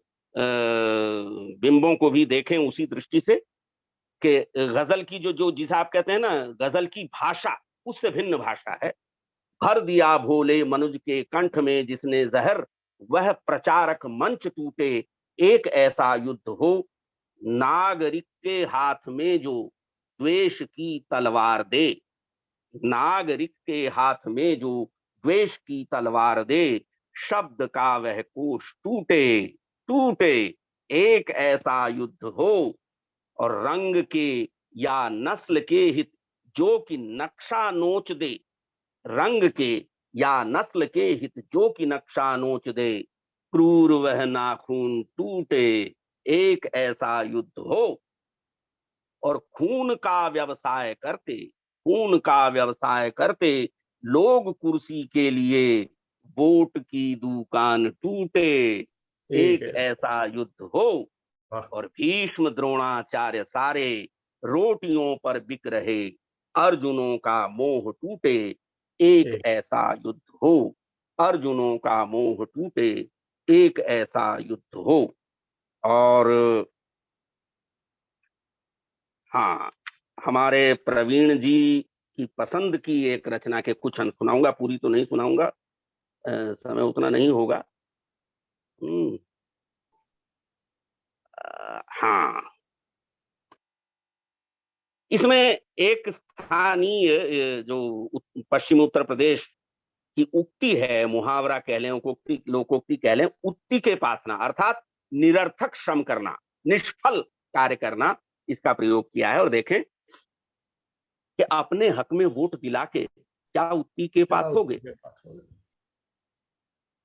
बिंबों को भी देखें उसी दृष्टि से कि गजल की जो जो जिसे आप कहते हैं ना गजल की भाषा, उससे भिन्न भाषा है। भर दिया भोले मनुज के कंठ में जिसने जहर, वह प्रचारक मंच टूटे, एक ऐसा युद्ध हो। नागरिक के हाथ में जो द्वेष की तलवार दे, नागरिक के हाथ में जो द्वेष की तलवार दे, शब्द का वह कोश टूटे, टूटे, एक ऐसा युद्ध हो। और रंग के या नस्ल के हित जो कि नक्शा नोच दे, रंग के या नस्ल के हित जो कि नक्शा नोच दे, क्रूर वह नाखून टूटे, एक ऐसा युद्ध हो। और खून का व्यवसाय करते लोग कुर्सी के लिए, वोट की दुकान टूटे, एक एक ऐसा युद्ध हो। वाह, और भीष्म द्रोणाचार्य सारे रोटियों पर बिक रहे, अर्जुनों का मोह टूटे, एक एक ऐसा युद्ध हो। अर्जुनों का मोह टूटे, एक ऐसा युद्ध हो। और हाँ, हमारे प्रवीण जी की पसंद की एक रचना के कुछ अंश सुनाऊंगा, पूरी तो नहीं सुनाऊंगा, समय उतना नहीं होगा। हम्म, हाँ, इसमें एक स्थानीय जो पश्चिमी उत्तर प्रदेश की उक्ति है, मुहावरा कह लें, उक्ति, लोकोक्ति कह लें, उक्ति के पासना अर्थात निरर्थक श्रम करना, निष्फल कार्य करना, इसका प्रयोग किया है। और देखें कि अपने हक में वोट दिला के क्या उक्ति के क्या पास हो गए। उसके पास होगा।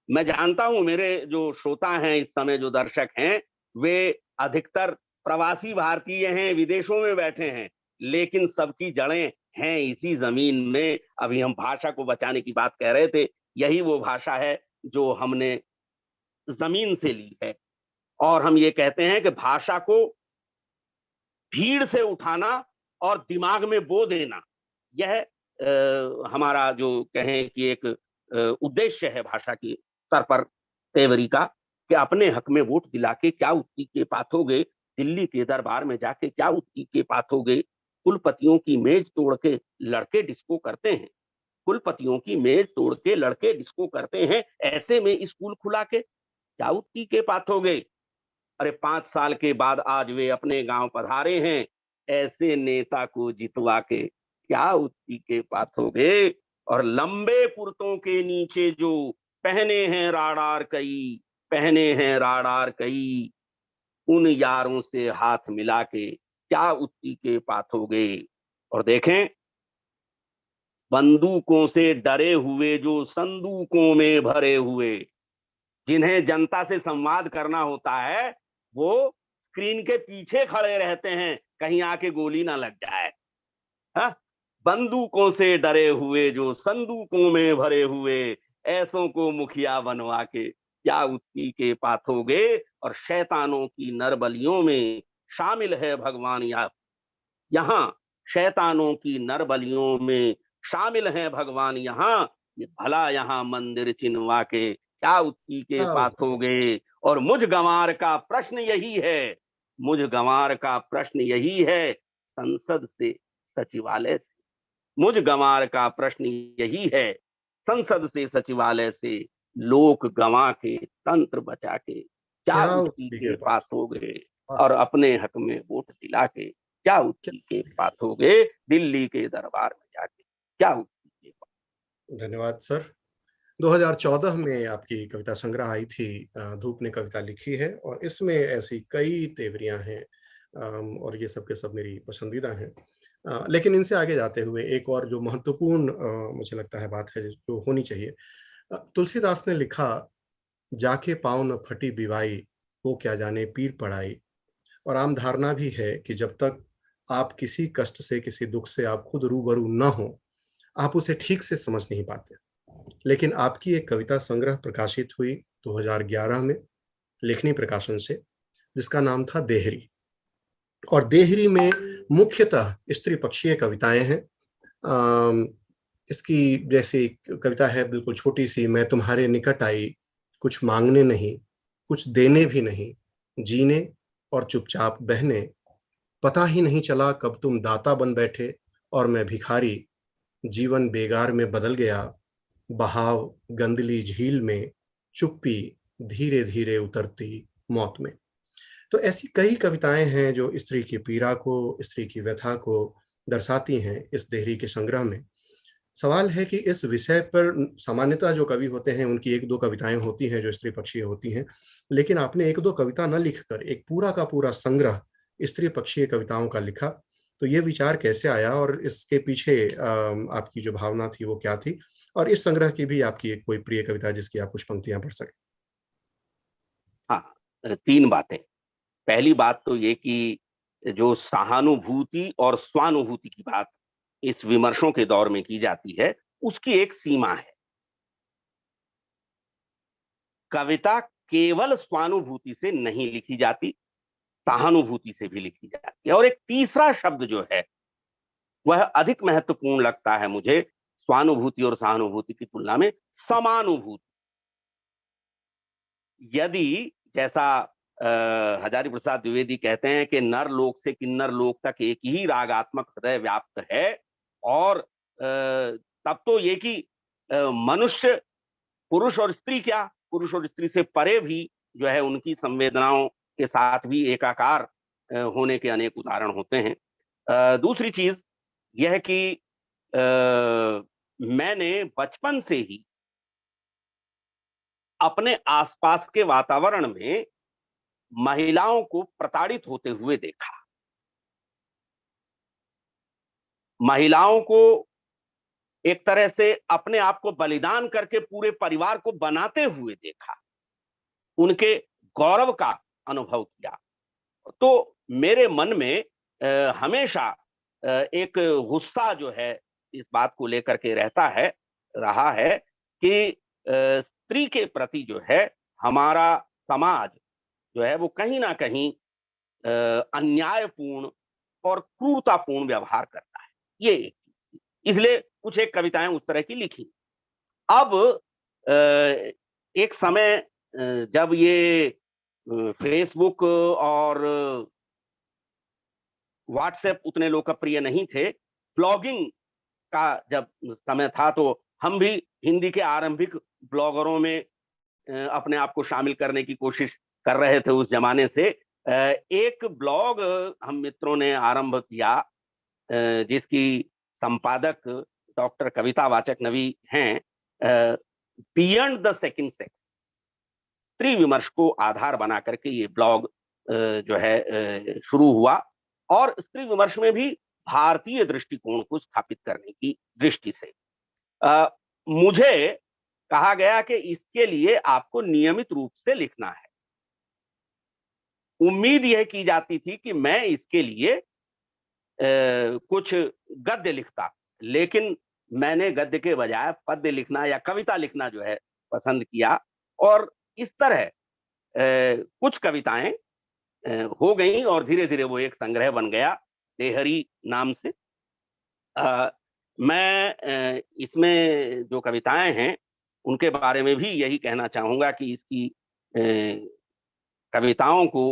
मैं जानता हूं मेरे जो श्रोता हैं, इस समय जो दर्शक हैं, वे अधिकतर प्रवासी भारतीय हैं, विदेशों में बैठे हैं, लेकिन सबकी जड़ें हैं इसी जमीन में। अभी हम भाषा को बचाने की बात कह रहे थे, यही वो भाषा है जो हमने जमीन से ली है। और हम ये कहते हैं कि भाषा को भीड़ से उठाना और दिमाग में बो देना, यह हमारा जो कहें कि एक उद्देश्य है भाषा की स्तर पर तेवरी का, कि अपने हक में वोट दिला के क्या उक्ति के पाथोगे, दिल्ली के दरबार में जाके क्या उक्ति के पाथोगे। कुलपतियों की मेज तोड़ के लड़के डिस्को करते हैं, कुलपतियों की मेज तोड़ के लड़के डिस्को करते हैं, ऐसे में स्कूल खुला के क्या उक्ति के पाथोगे। अरे 5 साल के बाद आज वे अपने गांव पधारे हैं, ऐसे नेता को जितवा के क्या उक्ति के पाथोगे। और लंबे कुर्तों के नीचे जो पहने हैं राडार कई, पहने हैं राडार कई, उन यारों से हाथ मिला के क्या उक्ति के पाथोगे। और देखें, बंदूकों से डरे हुए जो संदूकों में भरे हुए, जिन्हें जनता से संवाद करना होता है, वो स्क्रीन के पीछे खड़े रहते हैं, कहीं आके गोली ना लग जाए। हा? बंदूकों से डरे हुए जो संदूकों में भरे हुए, ऐसों को मुखिया बनवा के क्या उक्ति के पाथोगे। और शैतानों की नरबलियों में शामिल है भगवान, यहाँ शैतानों की नरबलियों में शामिल है भगवान, यहाँ ये भला यहाँ मंदिर चिनवा के क्या उक्ति के क्या पाथोगे। और मुझ गंवार का प्रश्न यही है, मुझ गंवार का प्रश्न यही है, संसद से सचिवालय से, मुझ गंवार का प्रश्न यही है, संसद से सचिवालय से, लोक गंवा के तंत्र बचा के क्या क्या उक्ति उक्ति के के पास। पाथोगे। वाह, और अपने हक में वोट दिला के क्या क्या उक्ति के पाथोगे, दिल्ली के दरबार में जाके क्या उक्ति के पाथोगे। धन्यवाद सर। 2014 में आपकी कविता संग्रह आई थी, धूप ने कविता लिखी है, और इसमें ऐसी कई तेवरियां हैं, और ये सब के सब मेरी पसंदीदा हैं। लेकिन इनसे आगे जाते हुए एक और जो महत्वपूर्ण मुझे लगता है बात है जो होनी चाहिए। तुलसीदास ने लिखा, जाके पाँव न फटी बिवाई, हो क्या जाने पीर पड़ाई। और आम धारणा भी है कि जब तक आप किसी कष्ट से, किसी दुख से आप खुद रूबरू न हो, आप उसे ठीक से समझ नहीं पाते। लेकिन आपकी एक कविता संग्रह प्रकाशित हुई 2011 में लेखनी प्रकाशन से, जिसका नाम था देहरी। और देहरी में मुख्यतः स्त्री पक्षीय कविताएं हैं। इसकी जैसी कविता है बिल्कुल छोटी सी, मैं तुम्हारे निकट आई, कुछ मांगने नहीं, कुछ देने भी नहीं, जीने और चुपचाप बहने, पता ही नहीं चला कब तुम दाता बन बैठे और मैं भिखारी, जीवन बेगार में बदल गया, बहाव गंदली झील में, चुप्पी धीरे धीरे उतरती मौत में। तो ऐसी कई कविताएं हैं जो स्त्री की पीड़ा को, स्त्री की व्यथा को दर्शाती हैं इस देहरी के संग्रह में। सवाल है कि इस विषय पर सामान्यतः जो कवि होते हैं उनकी एक दो कविताएं होती हैं जो स्त्री पक्षीय होती हैं, लेकिन आपने एक दो कविता न लिखकर एक पूरा का पूरा संग्रह स्त्री पक्षीय कविताओं का लिखा। तो ये विचार कैसे आया और इसके पीछे आपकी जो भावना थी वो क्या थी? और इस संग्रह की भी आपकी एक कोई प्रिय कविता जिसकी आप कुछ पंक्तियाँ पढ़ सकें? हाँ, 3 बातें। पहली बात तो ये कि जो सहानुभूति और स्वानुभूति की बात इस विमर्शों के दौर में की जाती है, उसकी एक सीमा है। कविता केवल स्वानुभूति से नहीं लिखी जाती, सहानुभूति से भी लिखी जाती है। और एक तीसरा शब्द जो है, वह अधिक महत्वपूर्ण लगता है मुझे स्वानुभूति और सहानुभूति की तुलना में, समानुभूति। यदि जैसा हजारी प्रसाद द्विवेदी कहते हैं कि नर लोक से किन्नर लोक तक एक ही रागात्मक हृदय व्याप्त है, और तब तो ये कि मनुष्य, पुरुष और स्त्री क्या, पुरुष और स्त्री से परे भी जो है उनकी संवेदनाओं के साथ भी एकाकार होने के अनेक उदाहरण होते हैं। दूसरी चीज यह कि मैंने बचपन से ही अपने आसपास के वातावरण में महिलाओं को प्रताड़ित होते हुए देखा। महिलाओं को एक तरह से अपने आप को बलिदान करके पूरे परिवार को बनाते हुए देखा, उनके गौरव का अनुभव किया। तो मेरे मन में हमेशा एक गुस्सा जो है इस बात को लेकर के रहा है कि स्त्री के प्रति जो है हमारा समाज जो है वो कहीं ना कहीं अन्यायपूर्ण और क्रूरतापूर्ण व्यवहार करता है। ये एक चीज। इसलिए कुछ एक कविताएं उस तरह की लिखी। अब एक समय जब ये फेसबुक और व्हाट्सएप उतने लोकप्रिय नहीं थे, ब्लॉगिंग का जब समय था, तो हम भी हिंदी के आरंभिक ब्लॉगरों में अपने आप को शामिल करने की कोशिश कर रहे थे उस जमाने से। एक ब्लॉग हम मित्रों ने आरंभ किया, जिसकी संपादक डॉक्टर कविता वाचक नवी हैं, बियॉन्ड द सेकंड सेक्स। स्त्री विमर्श को आधार बना करके ये ब्लॉग जो है शुरू हुआ, और स्त्री विमर्श में भी भारतीय दृष्टिकोण को स्थापित करने की दृष्टि से मुझे कहा गया कि इसके लिए आपको नियमित रूप से लिखना है। उम्मीद यह की जाती थी कि मैं इसके लिए कुछ गद्य लिखता, लेकिन मैंने गद्य के बजाय पद्य लिखना या कविता लिखना जो है पसंद किया, और इस तरह कुछ कविताएं हो गई, और धीरे धीरे वो एक संग्रह बन गया देहरी नाम से। मैं इसमें जो कविताएं हैं उनके बारे में भी यही कहना चाहूंगा कि इसकी कविताओं को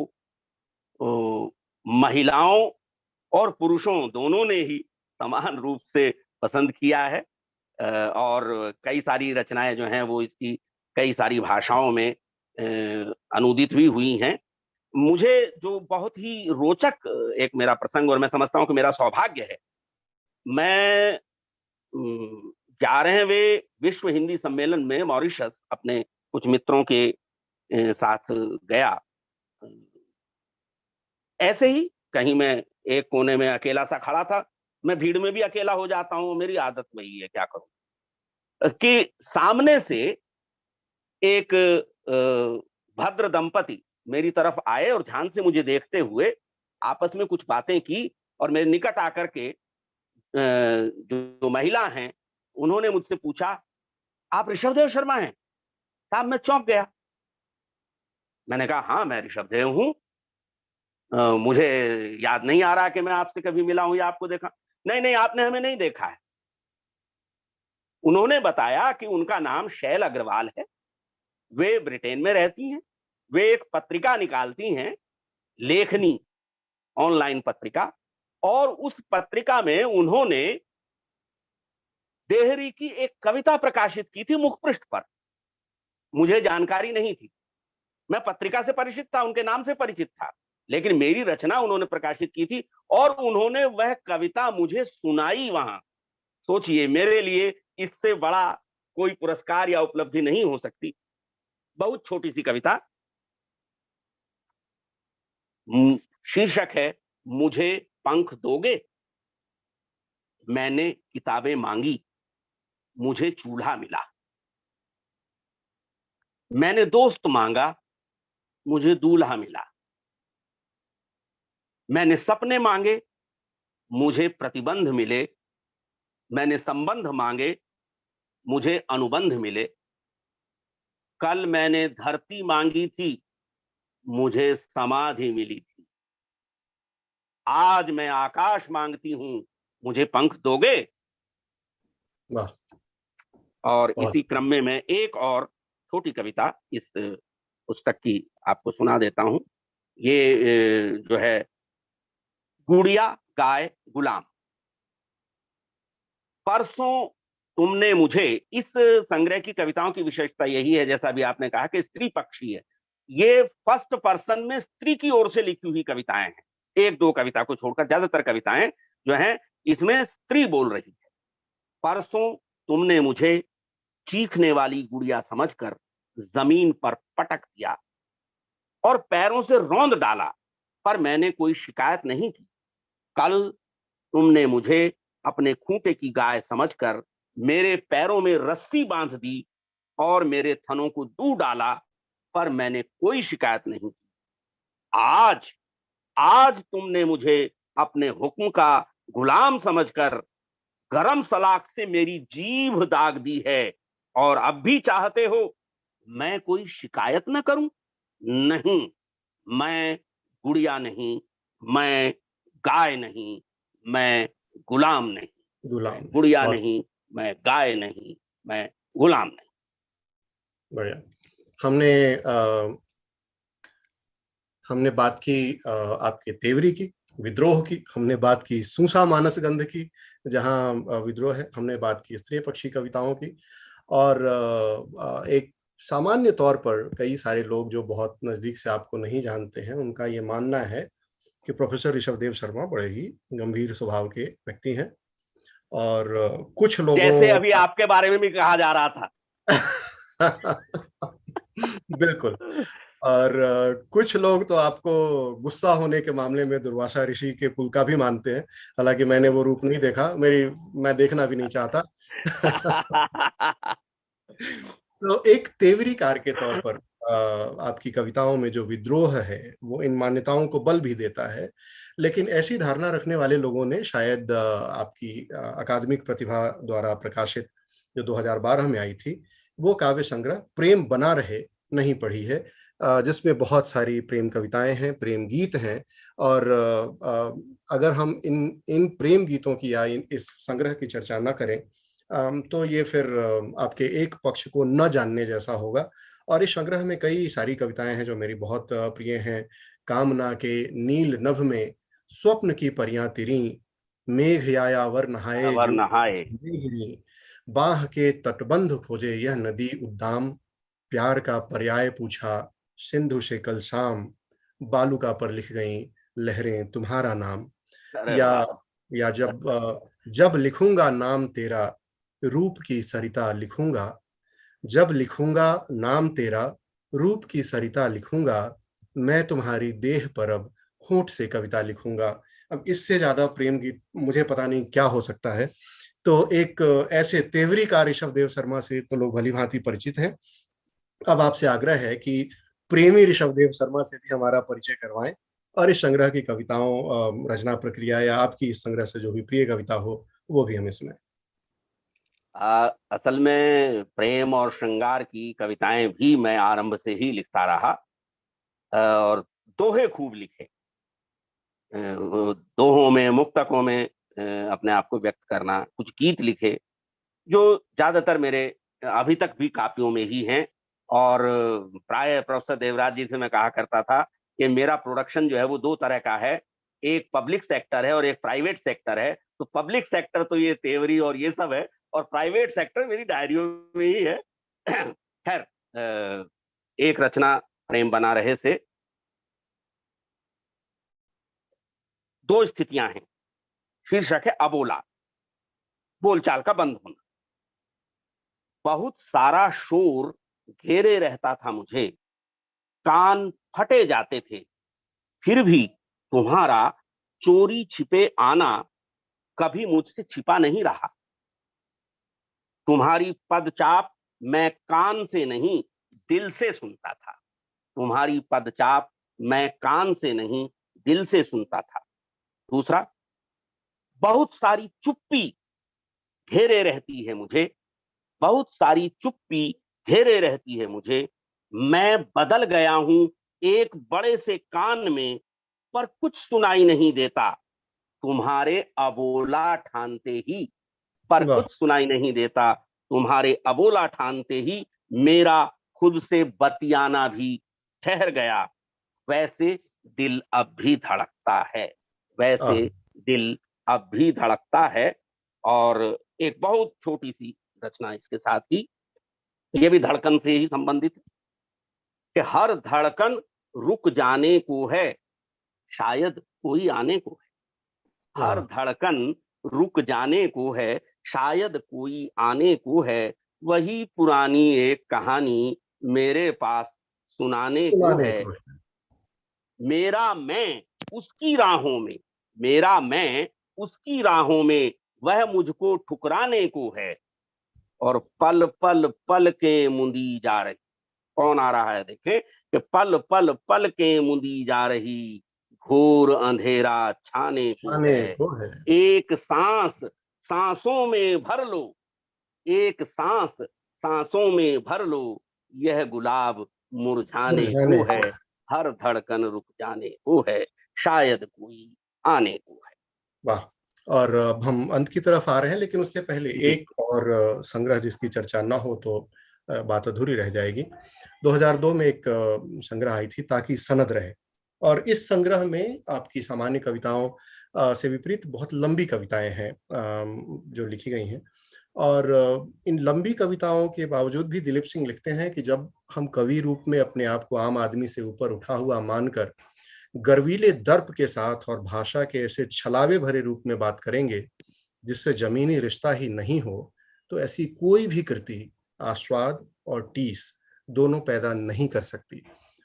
महिलाओं और पुरुषों दोनों ने ही समान रूप से पसंद किया है, और कई सारी रचनाएं जो हैं वो इसकी कई सारी भाषाओं में अनुदित भी हुई हैं। मुझे जो बहुत ही रोचक एक मेरा प्रसंग, और मैं समझता हूं कि मेरा सौभाग्य है, मैं 11वें विश्व हिंदी सम्मेलन में मॉरिशस अपने कुछ मित्रों के साथ गया। ऐसे ही कहीं मैं एक कोने में अकेला सा खड़ा था। मैं भीड़ में भी अकेला हो जाता हूं, मेरी आदत में ही है, क्या करूं। कि सामने से एक भद्र दंपति मेरी तरफ आए और ध्यान से मुझे देखते हुए आपस में कुछ बातें की, और मेरे निकट आकर के जो महिला हैं उन्होंने मुझसे पूछा, आप ऋषभदेव शर्मा हैं? साहब मैं चौंक गया। मैंने कहा हाँ मैं ऋषभदेव हूं। मुझे याद नहीं आ रहा कि मैं आपसे कभी मिला हूं या आपको देखा। नहीं नहीं, आपने हमें नहीं देखा है। उन्होंने बताया कि उनका नाम शैल अग्रवाल है, वे ब्रिटेन में रहती हैं, वे एक पत्रिका निकालती हैं, लेखनी ऑनलाइन पत्रिका, और उस पत्रिका में उन्होंने देहरी की एक कविता प्रकाशित की थी मुखपृष्ठ पर। मुझे जानकारी नहीं थी, मैं पत्रिका से परिचित था, उनके नाम से परिचित था, लेकिन मेरी रचना उन्होंने प्रकाशित की थी, और उन्होंने वह कविता मुझे सुनाई वहां। सोचिए, मेरे लिए इससे बड़ा कोई पुरस्कार या उपलब्धि नहीं हो सकती। बहुत छोटी सी कविता, शीर्षक है मुझे पंख दोगे। मैंने किताबें मांगी, मुझे चूल्हा मिला। मैंने दोस्त मांगा, मुझे दूल्हा मिला। मैंने सपने मांगे, मुझे प्रतिबंध मिले। मैंने संबंध मांगे, मुझे अनुबंध मिले। कल मैंने धरती मांगी थी, मुझे समाधि मिली थी। आज मैं आकाश मांगती हूं, मुझे पंख दोगे? वाह! और बहुत इसी क्रम में मैं एक और छोटी कविता इस पुस्तक की आपको सुना देता हूं। ये जो है, गुड़िया गाय गुलाम। परसों तुमने मुझे, इस संग्रह की कविताओं की विशेषता यही है, जैसा भी आपने कहा, कि स्त्री पक्षी है। ये फर्स्ट पर्सन में स्त्री की ओर से लिखी हुई कविताएं हैं। एक दो कविता को छोड़कर ज्यादातर कविताएं जो हैं इसमें स्त्री बोल रही है। परसों तुमने मुझे चीखने वाली गुड़िया समझकर जमीन पर पटक दिया और पैरों से रौंद डाला, पर मैंने कोई शिकायत नहीं की। कल तुमने मुझे अपने खूंटे की गाय समझकर मेरे पैरों में रस्सी बांध दी और मेरे थनों को दूर डाला, पर मैंने कोई शिकायत नहीं की। आज आज तुमने मुझे अपने हुक्म का गुलाम समझकर गरम सलाख से मेरी जीभ दाग दी है, और अब भी चाहते हो मैं कोई शिकायत न करूं? नहीं, मैं गुड़िया नहीं, मैं गाय नहीं, मैं गुलाम नहीं। गुलाम मैं ने, गुड़िया बहुत नहीं, मैं गाय नहीं, मैं गुलाम नहीं। बढ़िया। हमने हमने बात की आपके तेवरी की, विद्रोह की, हमने बात की सूसा मानस गंध की, जहाँ विद्रोह है, हमने बात की स्त्री पक्षी कविताओं की, और एक सामान्य तौर पर कई सारे लोग जो बहुत नजदीक से आपको नहीं जानते हैं, उनका ये मानना है कि प्रोफेसर ऋषभदेव शर्मा बड़े ही गंभीर स्वभाव के व्यक्ति हैं, और कुछ जैसे लोगों अभी आपके बारे में भी कहा जा रहा था। बिल्कुल। और कुछ लोग तो आपको गुस्सा होने के मामले में दुर्वासा ऋषि के कुल का भी मानते हैं, हालांकि मैंने वो रूप नहीं देखा, मैं देखना भी नहीं चाहता। तो एक तेवरीकार के तौर पर आपकी कविताओं में जो विद्रोह है वो इन मान्यताओं को बल भी देता है, लेकिन ऐसी धारणा रखने वाले लोगों ने शायद आपकी अकादमिक प्रतिभा द्वारा प्रकाशित जो 2012 में आई थी वो काव्य संग्रह प्रेम बना रहे नहीं पढ़ी है, जिसमें बहुत सारी प्रेम कविताएं हैं, प्रेम गीत हैं, और अगर हम इन इन प्रेम गीतों की या इस संग्रह की चर्चा न करें तो ये फिर आपके एक पक्ष को न जानने जैसा होगा। और इस संग्रह में कई सारी कविताएं हैं जो मेरी बहुत प्रिय हैं। कामना के नील नभ में स्वप्न की परियां तिरी, मेघ यायावर नहाए वर जो नहाए। गिरी, बाह के तटबंध खोजे यह नदी उद्दाम, प्यार का पर्याय पूछा सिंधु से कल शाम, बालुका पर लिख गई लहरें तुम्हारा नाम। अरे या वाह! जब लिखूंगा नाम तेरा, रूप की सरिता लिखूंगा, जब लिखूंगा नाम तेरा, रूप की सरिता लिखूंगा, मैं तुम्हारी देह पर अब होंठ से कविता लिखूंगा। अब इससे ज्यादा प्रेम गीत मुझे पता नहीं क्या हो सकता है। तो एक ऐसे तेवरी का ऋषभदेव शर्मा से तो लोग भली भांति परिचित हैं। अब आपसे आग्रह है कि प्रेमी ऋषभदेव शर्मा से भी हमारा परिचय करवाएं, और इस संग्रह की कविताओं रचना प्रक्रिया या आपकी इस संग्रह से जो भी प्रिय कविता हो वो भी हमें सुनाएं। असल में प्रेम और श्रृंगार की कविताएं भी मैं आरंभ से ही लिखता रहा, और दोहे खूब लिखे। वो दोहों में, मुक्तकों में अपने आप को व्यक्त करना, कुछ गीत लिखे जो ज्यादातर मेरे अभी तक भी कापियों में ही हैं। और प्राय प्रोफेसर देवराज जी से मैं कहा करता था कि मेरा प्रोडक्शन जो है वो दो तरह का है, एक पब्लिक सेक्टर है और एक प्राइवेट सेक्टर है। तो पब्लिक सेक्टर तो ये तेवरी और ये सब है, और प्राइवेट सेक्टर मेरी डायरियों में ही है। खैर, एक रचना प्रेम बना रहे से दो स्थितियां हैं। शीर्षक है अबोला, बोलचाल का बंद होना। बहुत सारा शोर घेरे रहता था मुझे, कान फटे जाते थे, फिर भी तुम्हारा चोरी छिपे आना कभी मुझसे छिपा नहीं रहा। तुम्हारी पदचाप मैं कान से नहीं दिल से सुनता था। तुम्हारी पदचाप मैं कान से नहीं दिल से सुनता था। दूसरा, बहुत सारी चुप्पी घेरे रहती है मुझे, बहुत सारी चुप्पी घेरे रहती है मुझे। मैं बदल गया हूं एक बड़े से कान में, पर कुछ सुनाई नहीं देता। तुम्हारे अबोला ठानते ही, पर वाह! कुछ सुनाई नहीं देता। तुम्हारे अबोला ठानते ही मेरा खुद से बतियाना भी ठहर गया। वैसे दिल अब भी धड़कता है, आह! वैसे दिल अब भी धड़कता है। और एक बहुत छोटी सी रचना इसके साथ ही, ये भी धड़कन से ही संबंधित है कि हर धड़कन रुक जाने को है, शायद कोई आने को है। हर आह! धड़कन रुक जाने को है, शायद कोई आने को है। वही पुरानी एक कहानी मेरे पास सुनाने को सुनाने है। को है। मेरा मैं उसकी राहों में, मेरा मैं उसकी राहों में, वह मुझको ठुकराने को है। और पल पल पल के मुंदी जा रही। कौन आ रहा है देखें कि पल पल पल के मुंदी जा रही, घोर अंधेरा छाने को आने है। को है। एक सांस सांसों में भर लो, एक सांस सांसों में भर लो, यह गुलाब मुरझाने मुरझाने को को है। है। हर धड़कन रुक जाने को है, शायद कोई आने को है। वाह! और अब हम अंत की तरफ आ रहे हैं, लेकिन उससे पहले जी। एक और संग्रह जिसकी चर्चा ना हो तो बात अधूरी रह जाएगी। 2002 में एक संग्रह आई थी ताकि सनद रहे, और इस संग्रह में आपकी सामान्य कविताओं से विपरीत बहुत लंबी कविताएँ हैं जो लिखी गई हैं। और इन लंबी कविताओं के बावजूद भी दिलीप सिंह लिखते हैं कि जब हम कवि रूप में अपने आप को आम आदमी से ऊपर उठा हुआ मानकर गर्वीले दर्प के साथ और भाषा के ऐसे छलावे भरे रूप में बात करेंगे जिससे जमीनी रिश्ता ही नहीं हो, तो ऐसी कोई भी कृति आस्वाद और टीस दोनों पैदा नहीं कर सकती।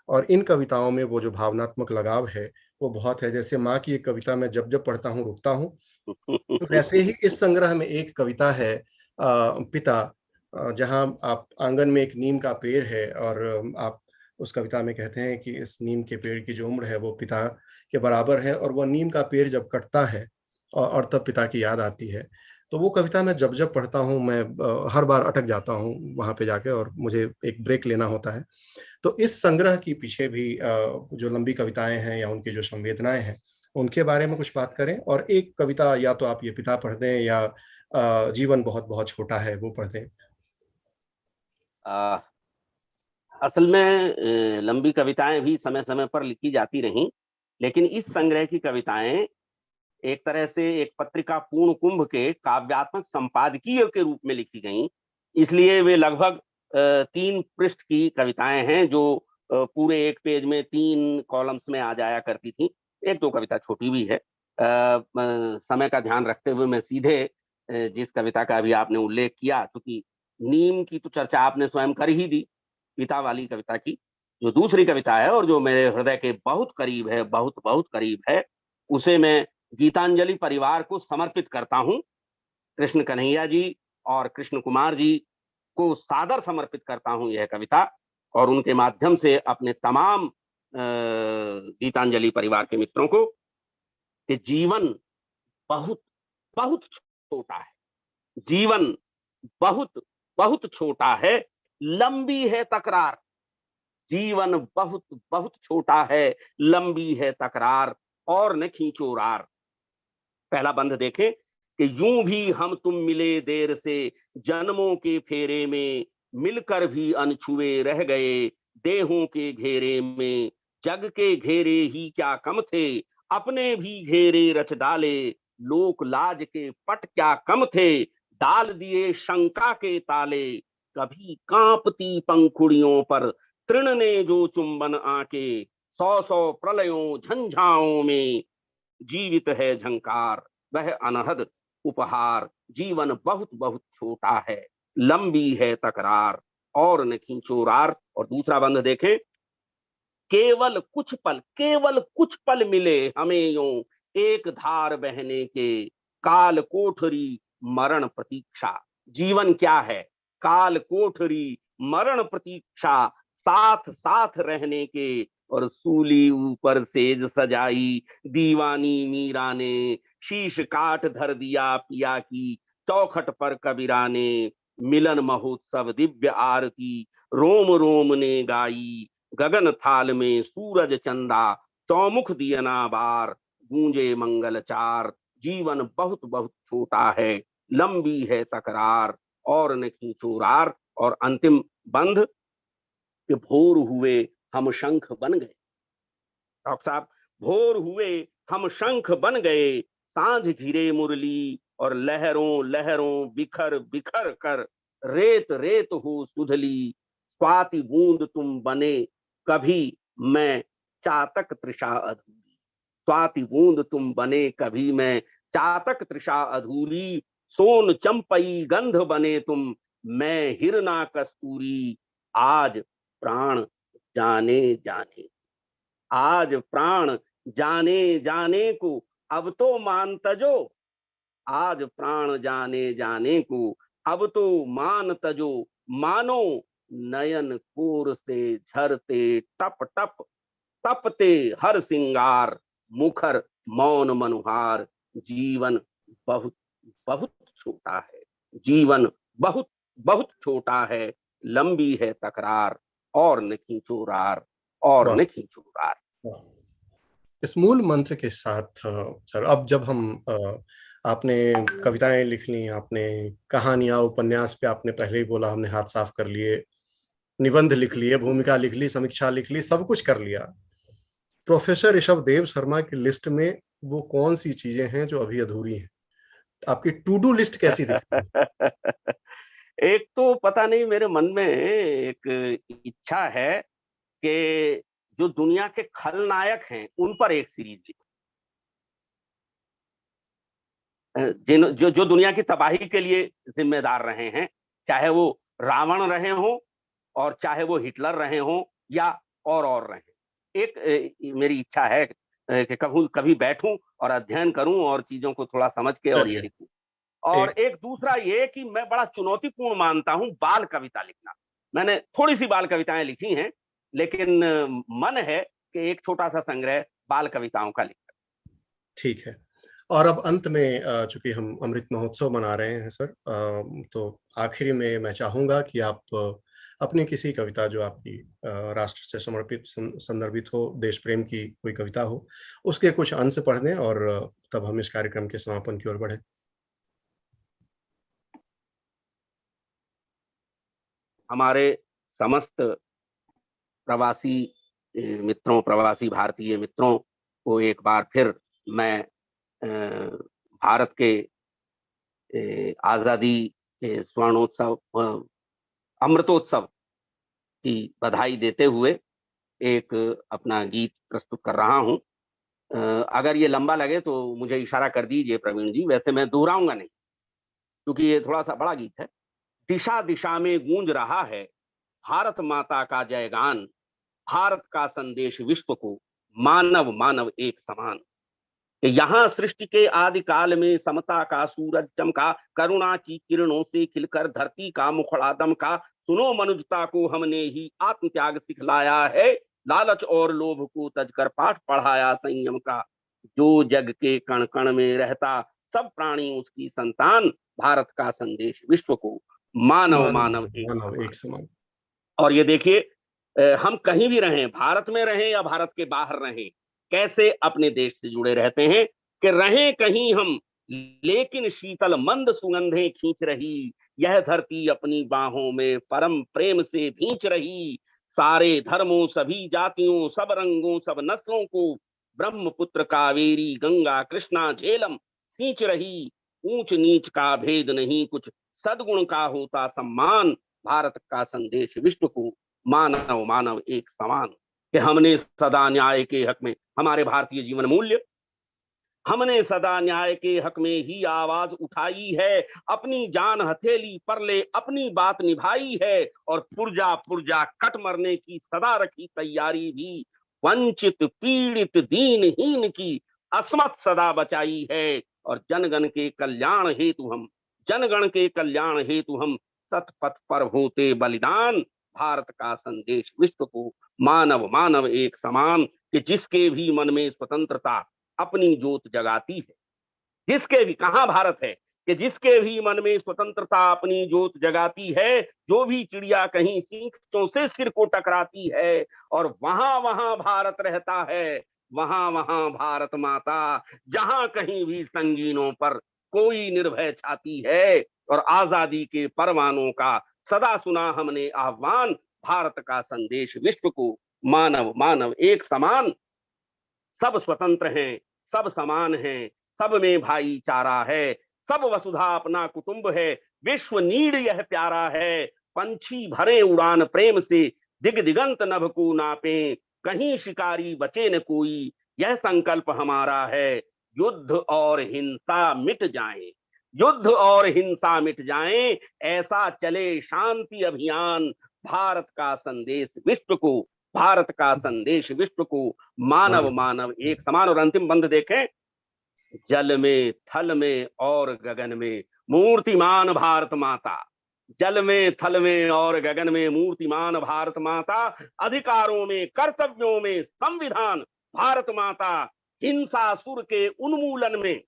और इन कविताओं में वो जो भावनात्मक लगाव है, वो बहुत है। जैसे माँ की एक कविता मैं जब-जब पढ़ता हूँ रुकता हूँ, तो वैसे ही इस संग्रह में एक कविता है पिता, जहाँ आप आंगन में एक नीम का पेड़ है और आप उस कविता में कहते हैं कि इस नीम के पेड़ की जो उम्र है वो पिता के बराबर है, और वह नीम का पेड़ जब कटता है और तब पिता की याद आती है। तो वो कविता मैं जब-जब पढ़ता हूँ मैं हर बार अटक जाता हूँ वहाँ पे जाके, और मुझे एक ब्रेक लेना होता है। तो इस संग्रह के पीछे भी जो लंबी कविताएँ हैं या उनकी जो संवेदनाएँ हैं, उनके बारे में कुछ बात करें। और एक कविता या तो आप ये पिता पढ़ दें या जीवन बहुत-बहुत छोटा है वो पढ़ दें। आ, असल में लंबी कविताएं भी समय समय पर लिखी जाती रहीं, लेकिन इस संग्रह की कविताएं एक तरह से एक पत्रिका पूर्ण कुंभ के काव्यात्मक संपादकीय के रूप में लिखी गईं। इसलिए वे लगभग 3 पृष्ठ की कविताएं हैं जो पूरे एक पेज में 3 कॉलम्स में आ जाया करती थी। 1-2 कविता छोटी भी है। समय का ध्यान रखते हुए मैं सीधे जिस कविता का अभी आपने उल्लेख किया, चूंकि नीम की तो चर्चा आपने स्वयं कर ही दी, पिता वाली कविता की जो दूसरी कविता है और जो मेरे हृदय के बहुत करीब है, बहुत बहुत करीब है, उसे मैं गीतांजलि परिवार को समर्पित करता हूं। कृष्ण कन्हैया जी और कृष्ण कुमार जी को सादर समर्पित करता हूं यह कविता, और उनके माध्यम से अपने तमाम गीतांजलि परिवार के मित्रों को कि जीवन बहुत बहुत छोटा है। जीवन बहुत बहुत छोटा है, लंबी है तकरार। जीवन बहुत बहुत छोटा है, लंबी है तकरार, और न खींचो रार। पहला बंद देखें कि यूं भी हम तुम मिले देर से, जन्मों के फेरे में मिलकर भी अनछुए रह गए। देहों के घेरे में जग के घेरे ही क्या कम थे, अपने भी घेरे रच डाले। लोक लाज के पट क्या कम थे, डाल दिए शंका के ताले। कभी कांपती पंखुड़ियों पर तृण ने जो चुंबन आके, 100 प्रलयों झंझाओं में जीवित है झंकार। वह अनहद उपहार, जीवन बहुत बहुत छोटा है, लंबी है तकरार, और न खींचो रार। और दूसरा बंद देखें, केवल कुछ पल मिले हमें यूं एक धार बहने के, काल कोठरी मरण प्रतीक्षा। जीवन क्या है? काल कोठरी मरण प्रतीक्षा, साथ साथ रहने के, और सूली ऊपर सेज सजाई, दीवानी मीरा ने, शीश काट धर दिया पिया की, चौखट पर कबीरा ने, मिलन महोत्सव दिव्य आरती, रोम रोम ने गाई, गगन थाल में सूरज चंदा, चौमुख दियना बार, गूंजे मंगलचार। जीवन बहुत बहुत छोटा है, लंबी है तकरार, और न खींचो रार। और अंतिम बंध कि भोर हुए हम शंख बन गए। डॉक्टर साहब, भोर हुए हम शंख बन गए, सांझ घिरे मुरली, और लहरों लहरों बिखर बिखर कर, रेत रेत हो सुधली, स्वाति बूंद तुम बने कभी, मैं चातक तृषा अधूरी। स्वाति बूंद तुम बने कभी, मैं चातक तृषा अधूरी, सोन चंपई गंध बने तुम, मैं हिरना कस्तूरी। आज प्राण जाने जाने, आज प्राण जाने जाने को, अब तो मान तजो। आज प्राण जाने जाने को, अब तो मान तजो। मानो नयन कोर से झरते टप टप, तपते हर सिंगार, मुखर मौन मनुहार। जीवन बहुत बहुत छोटा है, जीवन बहुत बहुत छोटा है, लंबी है तकरार, और न खींचो रार, और वाह, न खींचो रार। वाह। इस मूल मंत्र के साथ सर, अब जब हम आपने कविताएं लिख ली, आपने कहानियां, उपन्यास पे आपने पहले ही बोला, हमने हाथ साफ कर लिए, निबंध लिख लिए, भूमिका लिख ली, समीक्षा लिख ली, सब कुछ कर लिया। प्रोफेसर ऋषभ देव शर्मा की लिस्ट में वो कौन सी चीजें हैं जो अभी अधूरी हैं? आपकी टू डू लिस्ट कैसी दिखती है? एक तो पता नहीं, मेरे मन में एक इच्छा है कि जो दुनिया के खलनायक हैं उन पर एक सीरीज लिखूं। जिन जो जो दुनिया की तबाही के लिए जिम्मेदार रहे हैं, चाहे वो रावण रहे हों, और चाहे वो हिटलर रहे हों, या और रहे। मेरी इच्छा है कि कभी बैठूं और अध्ययन करूं, और चीजों को थोड़ा समझ के और ये चलिए, लिखूं। और एक एक दूसरा ये कि मैं बड़ा चुनौतीपूर्ण मानता हूं बाल कविता लिखना। मैंने थोड़ी सी बाल कविताएं लिखी हैं, लेकिन मन है कि एक छोटा सा संग्रह बाल कविताओं का लिख। ठीक है। और अब अंत में चूंकि हम अमृत महोत्सव मना रहे हैं सर, तो आखिरी में मैं चाहूंगा कि आप अपनी किसी कविता जो आपकी राष्ट्र से समर्पित संदर्भित हो, देश प्रेम की कोई कविता हो, उसके कुछ अंश पढ़ दें, और तब हम इस कार्यक्रम के समापन की ओर बढ़े। हमारे समस्त प्रवासी मित्रों, प्रवासी भारतीय मित्रों को एक बार फिर मैं भारत के आजादी के स्वर्णोत्सव, अमृतोत्सव की बधाई देते हुए एक अपना गीत प्रस्तुत कर रहा हूं। अगर ये लंबा लगे तो मुझे इशारा कर दीजिए प्रवीण जी, वैसे मैं दोहराऊंगा नहीं, क्योंकि ये थोड़ा सा बड़ा गीत है। दिशा दिशा में गूंज रहा है भारत माता का जयगान, भारत का संदेश विश्व को, मानव मानव एक समान। कि यहाँ सृष्टि के आदि काल में समता का सूरज चमका, करुणा की किरणों से खिलकर धरती का मुखड़ा दमका। सुनो मनुजता को हमने ही आत्म त्याग सिखलाया है, लालच और लोभ को तजकर पाठ पढ़ाया संयम का। जो जग के कण कण में रहता सब प्राणी उसकी संतान, भारत का संदेश विश्व को, मानव मानव एक मानव समान। एक समान। और ये देखिए, हम कहीं भी रहें, भारत में रहें या भारत के बाहर रहें, कैसे अपने देश से जुड़े रहते हैं। कि रहें कहीं हम, लेकिन शीतल मंद सुगंधें खींच रही, यह धरती अपनी बाहों में परम प्रेम से भींच रही। सारे धर्मों, सभी जातियों, सब रंगों, सब नस्लों को ब्रह्मपुत्र कावेरी गंगा कृष्णा झेलम सींच रही। ऊंच नीच का भेद नहीं कुछ, सद्गुण का होता सम्मान, भारत का संदेश विश्व को, मानव मानव एक समान। कि हमने सदा न्याय के हक में, हमारे भारतीय जीवन मूल्य, हमने सदा न्याय के हक में ही आवाज उठाई है, अपनी जान हथेली पर ले अपनी बात निभाई है, और पुरजा पुरजा कट मरने की सदा रखी तैयारी भी, वंचित पीड़ित दीनहीन की असमत सदा बचाई है, और जनगण के कल्याण हेतु हम सतपथ पर होते बलिदान। भारत का संदेश विश्व को, मानव मानव एक समान, कि जिसके भी मन में स्वतंत्रता अपनी ज्योत जगाती है, जिसके भी, कहां भारत है, कि जिसके भी मन में स्वतंत्रता अपनी ज्योत जगाती है, जो भी चिड़िया कहीं सींचों से सिर को टकराती है, और वहां वहां भारत रहता है, वहां वहां भारत माता, जहां कहीं भी संगीनों पर कोई निर्भय छाती है। और आजादी के परवानों का सदा सुना हमने आह्वान, भारत का संदेश विश्व को, मानव मानव एक समान, सब स्वतंत्र हैं, सब समान हैं, सब में भाईचारा है, सब वसुधा अपना कुटुंब है, विश्व नीड़ यह प्यारा है, पंछी भरे उड़ान प्रेम से, दिग दिगंत नभ को नापे, कहीं शिकारी बचे न कोई, यह संकल्प हमारा है, युद्ध और हिंसा मिट जाए, युद्ध और हिंसा मिट जाए, ऐसा चले शांति अभियान। भारत का संदेश विश्व को, भारत का संदेश विश्व को, मानव मानव एक समान। और अंतिम बंद देखें, जल में थल में और गगन में मूर्तिमान भारत माता, जल में थल में और गगन में मूर्तिमान भारत माता, अधिकारों में कर्तव्यों में संविधान भारत माता, हिंसासुर के उन्मूलन में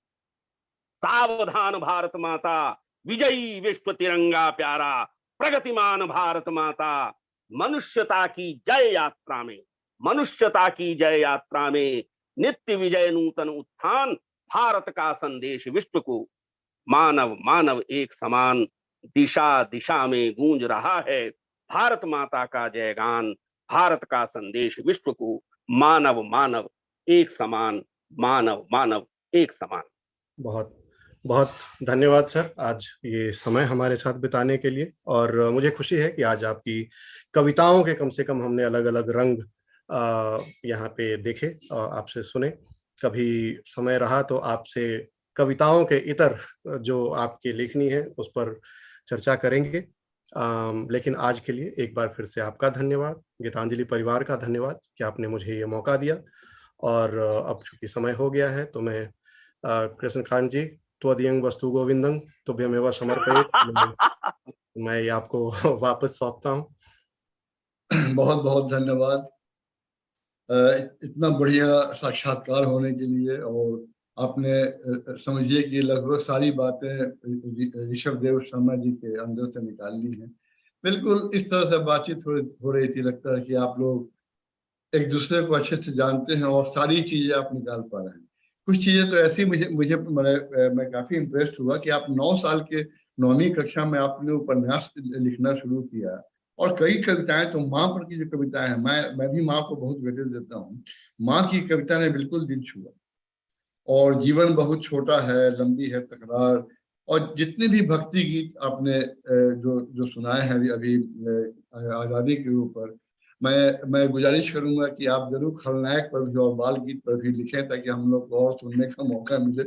सावधान भारत माता, विजयी विश्व तिरंगा प्यारा, प्रगतिमान भारत माता, मनुष्यता की जय यात्रा में, मनुष्यता की जय यात्रा में नित्य विजय नूतन उत्थान। भारत का संदेश विश्व को, मानव मानव एक समान, दिशा दिशा में गूंज रहा है, भारत माता का जयगान। भारत का संदेश विश्व को, मानव मानव एक समान, मानव मानव एक समान। बहुत बहुत धन्यवाद सर, आज ये समय हमारे साथ बिताने के लिए। और मुझे खुशी है कि आज आपकी कविताओं के कम से कम हमने अलग अलग रंग यहाँ पे देखे और आपसे सुने। कभी समय रहा तो आपसे कविताओं के इतर जो आपकी लेखनी है उस पर चर्चा करेंगे। लेकिन आज के लिए एक बार फिर से आपका धन्यवाद, गीतांजलि परिवार का धन्यवाद कि आपने मुझे ये मौका दिया। और अब चूंकि समय हो गया है तो मैं कृष्णकांत जी, त्वदीयं वस्तु गोविंदं तुभ्यमेव समर्पयेत्, मैं ये आपको वापस सौंपता हूँ। बहुत बहुत धन्यवाद इतना बढ़िया साक्षात्कार होने के लिए। और आपने समझिए कि लगभग सारी बातें ऋषभ देव शर्मा जी के अंदर से निकाल ली हैं। बिल्कुल इस तरह से बातचीत हो रही थी, लगता है कि आप लोग एक दूसरे को अच्छे से जानते हैं और सारी चीजें आप निकाल पा रहे हैं। कुछ चीजें तो ऐसी मुझे मुझे मैं काफी इम्प्रेस्ड हुआ कि आप 9 साल के 9वीं कक्षा में आपने उपन्यास लिखना शुरू किया, और कई कविताएं तो माँ पर की जो कविताएं हैं, मैं भी माँ को बहुत वेटेज देता हूँ। माँ की कविता ने बिल्कुल दिल छुआ। और जीवन बहुत छोटा है, लंबी है तकरार, और जितने भी भक्ति गीत आपने जो जो सुनाए हैं अभी आजादी के ऊपर, मैं गुजारिश करूंगा कि आप जरूर खलनायक पर भी और बाल गीत पर भी लिखें, ताकि हम लोग को और सुनने का मौका मिले।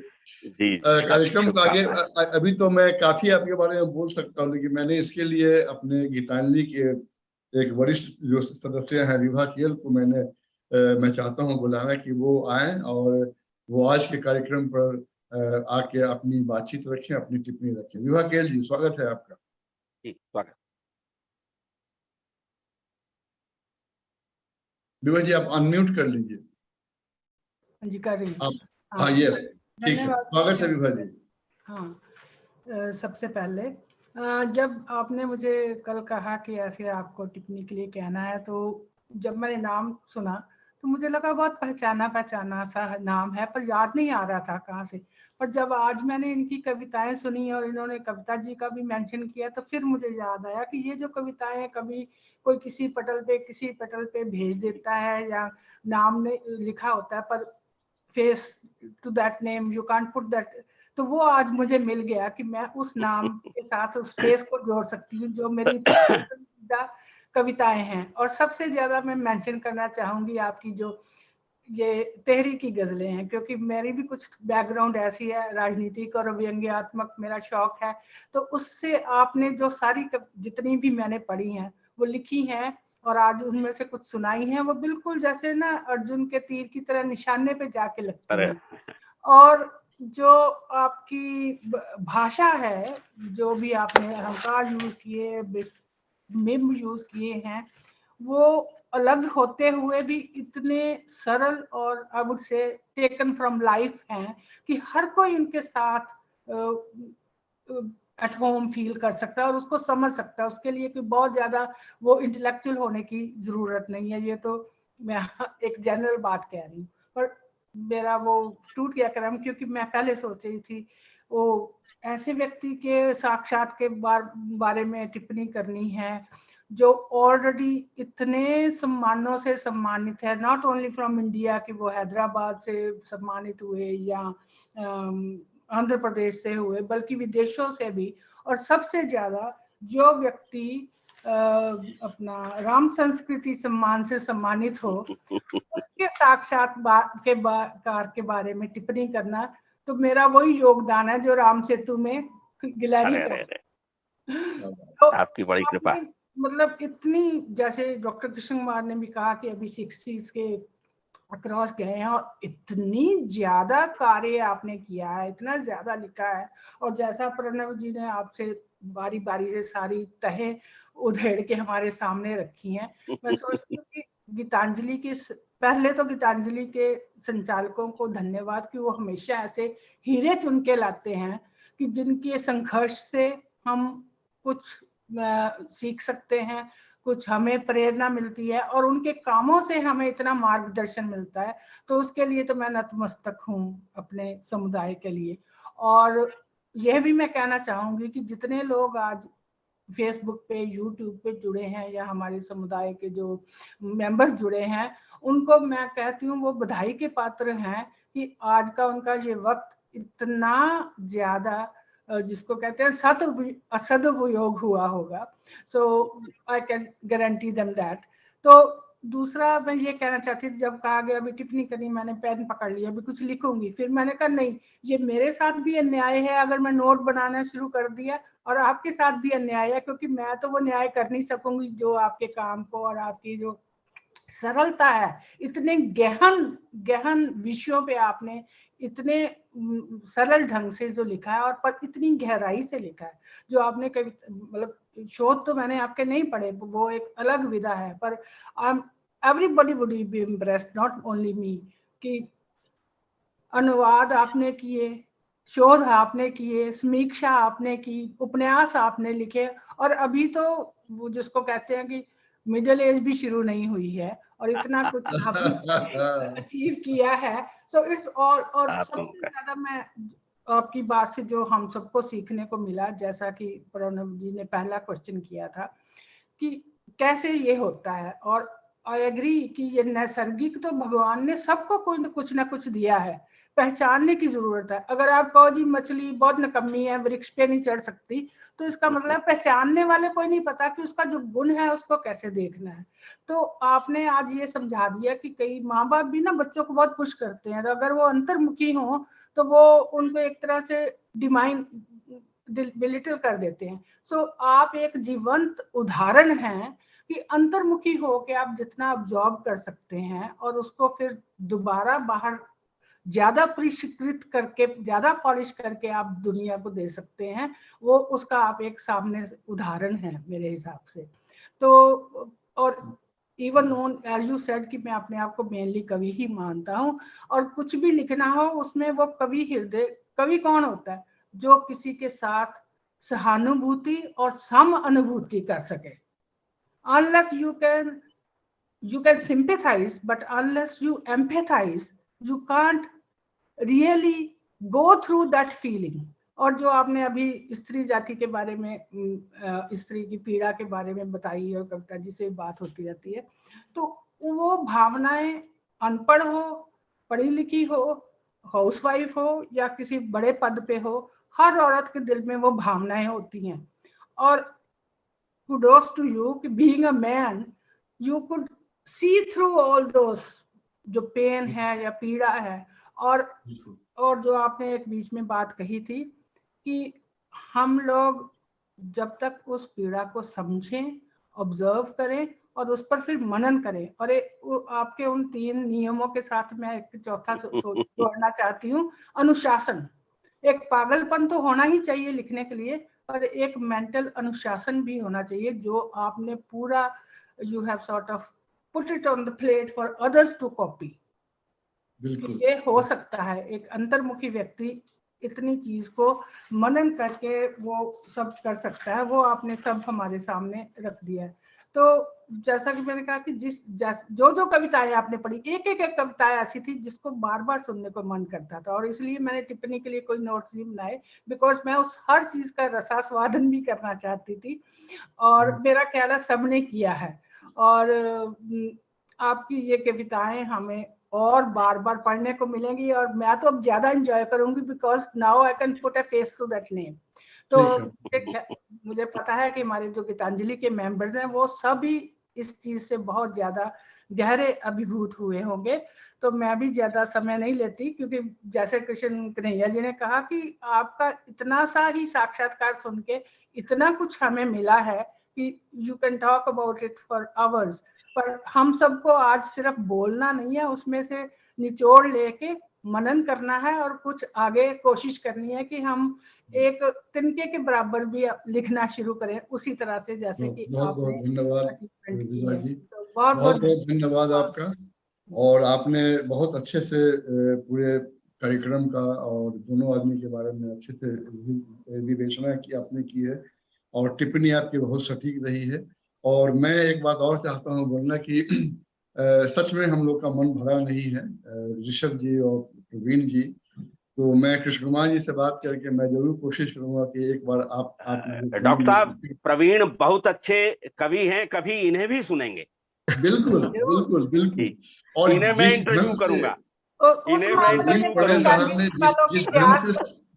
कार्यक्रम का आगे अभी तो मैं काफी आपके बारे में बोल सकता हूँ, लेकिन मैंने इसके लिए अपने गीतांजलि के एक वरिष्ठ जो सदस्य हैं विभा केल को मैं चाहता हूँ बुलाना कि वो आए और वो आज के कार्यक्रम पर आके अपनी बातचीत रखें, अपनी टिप्पणी रखें। विभा केल जी, स्वागत है आपका। जी, स्वागत। विभा जी, आप अनम्यूट कर लीजिए। जी कर रही आप, हाँ ये ठीक है, स्वागत है विभा जी। हाँ, सबसे पहले जब आपने मुझे कल कहा कि ऐसे आपको टिप्पणी के लिए कहना है, तो जब मैंने नाम सुना तो मुझे लगा बहुत पहचाना सा नाम है, पर याद नहीं आ रहा था कहाँ से। पर जब आज मैंने इनकी कविताएं सुनी और इन्होंने कविता जी का भी मेंशन किया, तो फिर मुझे याद आया कि ये जो कविताएं कभी कोई किसी पटल पे भेज देता है या नाम ने लिखा होता है, पर face to that name you can't put that, तो वो आज मुझे मिल गया कि मैं उस नाम के साथ उस फेस को जोड़ सकती हूँ जो मेरी पसंदीदा कविताएं हैं। और सबसे ज्यादा मैं मेंशन करना चाहूंगी आपकी जो ये तेहरी की गजलें हैं, क्योंकि मेरी भी कुछ बैकग्राउंड ऐसी है, राजनीतिक और व्यंग्यात्मक मेरा शौक है। तो उससे आपने जो सारी जितनी भी मैंने पढ़ी हैं वो लिखी हैं और आज उनमें से कुछ सुनाई हैं, वो बिल्कुल जैसे ना अर्जुन के तीर की तरह निशाने पे जाके लगती हैं। और जो आपकी भाषा है, जो भी आपने अलंकार यूज किए, मिम यूज किए हैं, वो अलग होते हुए भी इतने सरल और I would say taken from life हैं कि हर कोई उनके साथ एट होम फील कर सकता है और उसको समझ सकता है। उसके लिए कि बहुत ज्यादा वो इंटेलेक्चुअल होने की जरूरत नहीं है। ये तो मैं एक जनरल बात कह रही हूँ, पर मेरा वो टूट गया क्रम, क्योंकि मैं पहले सोच रही थी वो ऐसे व्यक्ति के साक्षात के बारे में टिप्पणी करनी है जो ऑलरेडी इतने सम्मानों से सम्मानित है, नॉट ओनली फ्रॉम इंडिया कि वो हैदराबाद से सम्मानित हुए या आंध्र प्रदेश से हुए, बल्कि विदेशों से भी। और सबसे ज्यादा जो व्यक्ति अपना राम संस्कृति सम्मान से सम्मानित हो, उसके साक्षात्कार के बारे में टिप्पणी करना, तो मेरा वही योगदान है जो राम सेतु में गिलहरी का। तो आपकी बड़ी कृपा। मतलब इतनी, जैसे डॉक्टर कृष्ण कुमार ने भी कहा कि अभी 60s के अक्रॉस गए हैं और इतनी ज्यादा कार्य आपने किया है, इतना ज्यादा लिखा है। और जैसा प्रणव जी ने आपसे बारी बारी से सारी तहें उधेड़ के हमारे सामने रखी हैं, मैं सोचती हूँ कि गीतांजलि के पहले तो गीतांजलि के संचालकों को धन्यवाद कि वो हमेशा ऐसे हीरे चुन के लाते हैं कि जिनके संघर्ष से हम कुछ सीख सकते हैं, कुछ हमें प्रेरणा मिलती है और उनके कामों से हमें इतना मार्गदर्शन मिलता है। तो उसके लिए तो मैं नतमस्तक हूँ अपने समुदाय के लिए। और यह भी मैं कहना चाहूंगी कि जितने लोग आज फेसबुक पे, यूट्यूब पे जुड़े हैं या हमारे समुदाय के जो मेंबर्स जुड़े हैं, उनको मैं कहती हूँ वो बधाई के पात्र हैं कि आज का उनका ये वक्त इतना ज्यादा जिसको कहते हैं सदुपयोग हुआ होगा। So I can guarantee them that. तो दूसरा मैं ये कहना चाहती थी, जब कहा गया अभी टिप्पणी करी, मैंने पेन पकड़ लिया, अभी कुछ लिखूंगी, फिर मैंने कहा नहीं, ये मेरे साथ भी अन्याय है अगर मैं नोट बनाना शुरू कर दिया, और आपके साथ भी अन्याय है, क्योंकि मैं तो वो न्याय कर नहीं सकूंगी जो आपके काम को और आपकी जो सरलता है, इतने गहन गहन विषयों पे आपने इतने सरल ढंग से जो लिखा है और पर इतनी गहराई से लिखा है। जो आपने कभी, मतलब शोध तो मैंने आपके नहीं पढ़े, वो एक अलग विधा है, पर everybody would be impressed, not only me, कि अनुवाद आपने किए, शोध आपने किए, समीक्षा आपने की, उपन्यास आपने लिखे, और अभी तो वो जिसको कहते हैं कि मिडिल एज भी शुरू नहीं हुई है और इतना कुछ आपने अचीव किया है। So it's all. और सबसे ज्यादा मैं आपकी बात से जो हम सबको सीखने को मिला, जैसा कि प्रणव जी ने पहला क्वेश्चन किया था कि कैसे ये होता है, और आई एग्री कि ये नैसर्गिक तो भगवान ने सबको कुछ ना कुछ दिया है, पहचानने की जरूरत है। अगर आप कहो जी मछली बहुत निकम्मी है, वृक्ष पे नहीं चढ़ सकती, तो इसका मतलब पहचानने वाले कोई नहीं पता कि उसका जो गुण है उसको कैसे देखना है। तो आपने आज ये समझा दिया कि कई माँ बाप भी ना बच्चों को बहुत पुश करते हैं, तो अगर वो अंतर्मुखी हो तो वो उनको एक तरह से बिलिटल कर देते हैं। सो आप एक जीवंत उदाहरण हैं कि अंतर्मुखी हो के आप जितना ऑब्जॉर्व कर सकते हैं और उसको फिर दोबारा बाहर ज्यादा परिष्कृत करके, ज्यादा पॉलिश करके आप दुनिया को दे सकते हैं, वो उसका आप एक सामने उदाहरण है मेरे हिसाब से। तो और even known as you said कि मैं अपने आप को मेनली कवि ही मानता हूँ, और कुछ भी लिखना हो उसमें वो कवि हृदय, कवि कौन होता है? जो किसी के साथ सहानुभूति और सम अनुभूति कर सके। Unless you can sympathize, but unless you empathize, you can't really go through that feeling। और जो आपने अभी स्त्री जाति के बारे में, स्त्री की पीड़ा के बारे में बताई, और कविता जी से बात होती रहती है, तो वो भावनाएं, अनपढ़ हो, पढ़ी लिखी हो, हाउसवाइफ हो या किसी बड़े पद पे हो, हर औरत के दिल में वो भावनाएं होती हैं। और kudos to you, being a man, you could see through all those जो पेन है या पीड़ा है। और जो आपने एक बीच में बात कही थी कि हम लोग जब तक उस पीड़ा को समझें, ऑब्जर्व करें और उस पर फिर मनन करें। और आपके उन 3 नियमों के साथ मैं एक चौथा जोड़ना चाहती हूँ, अनुशासन। एक पागलपन तो होना ही चाहिए लिखने के लिए, पर एक मेंटल अनुशासन भी होना चाहिए, जो आपने पूरा you have sort of put it on the plate for others to copy. बिल्कुल ये हो सकता है, एक अंतर्मुखी व्यक्ति इतनी चीज को मनन करके वो सब कर सकता है, वो आपने सब हमारे सामने रख दिया है। तो जैसा कि मैंने कहा कि जो कविताएं आपने पढ़ी, एक कविताएं ऐसी थी जिसको बार बार सुनने को मन करता था, और इसलिए मैंने टिप्पणी के लिए कोई नोट्स नहीं बनाए, बिकॉज मैं उस हर चीज का रसास्वादन भी करना चाहती थी, और मेरा ख्याल है सबने किया है। और आपकी ये कविताएं हमें और बार बार पढ़ने को मिलेंगी, और मैं तो अब ज्यादा एंजॉय करूंगी, because now I can put a face to that name. तो मुझे पता है कि हमारे जो गीतांजलि के मेंबर्स हैं वो सभी इस चीज से बहुत ज्यादा गहरे अभिभूत हुए होंगे। तो मैं भी ज्यादा समय नहीं लेती, क्योंकि जैसे कृष्ण कन्हैया जी ने कहा कि आपका इतना सा ही साक्षात्कार सुन के इतना कुछ हमें मिला है कि you can talk about it for hours. पर हम सबको आज सिर्फ बोलना नहीं है, उसमें से निचोड़ लेके मनन करना है, और कुछ आगे कोशिश करनी है कि हम एक तिनके के बराबर भी लिखना शुरू करें, उसी तरह से जैसे कि बहुत बहुत धन्यवाद रिद्धिमा जी, तो बहुत बहुत धन्यवाद आपका। और आपने बहुत अच्छे से पूरे कार्यक्रम का और दोनों आदमी के बारे में अच्छे से विवेचना की आपने की है, और टिप्पणी आपकी बहुत सटीक रही है। और मैं एक बात और चाहता हूँ बोलना कि सच में हम लोग का मन भरा नहीं है, ऋषभ जी और प्रवीण जी। तो मैं कृष्ण कुमार जी से बात करके मैं जरूर कोशिश करूंगा कि एक बार आप डॉक्टर साहब, प्रवीण बहुत अच्छे कवि हैं, कभी इन्हें भी सुनेंगे। बिल्कुल बिल्कुल बिल्कुल। और इन्हें मैं इंटरव्यू करूंगा, इन्हें मैं इंटरव्यू करूंगा। साहब ने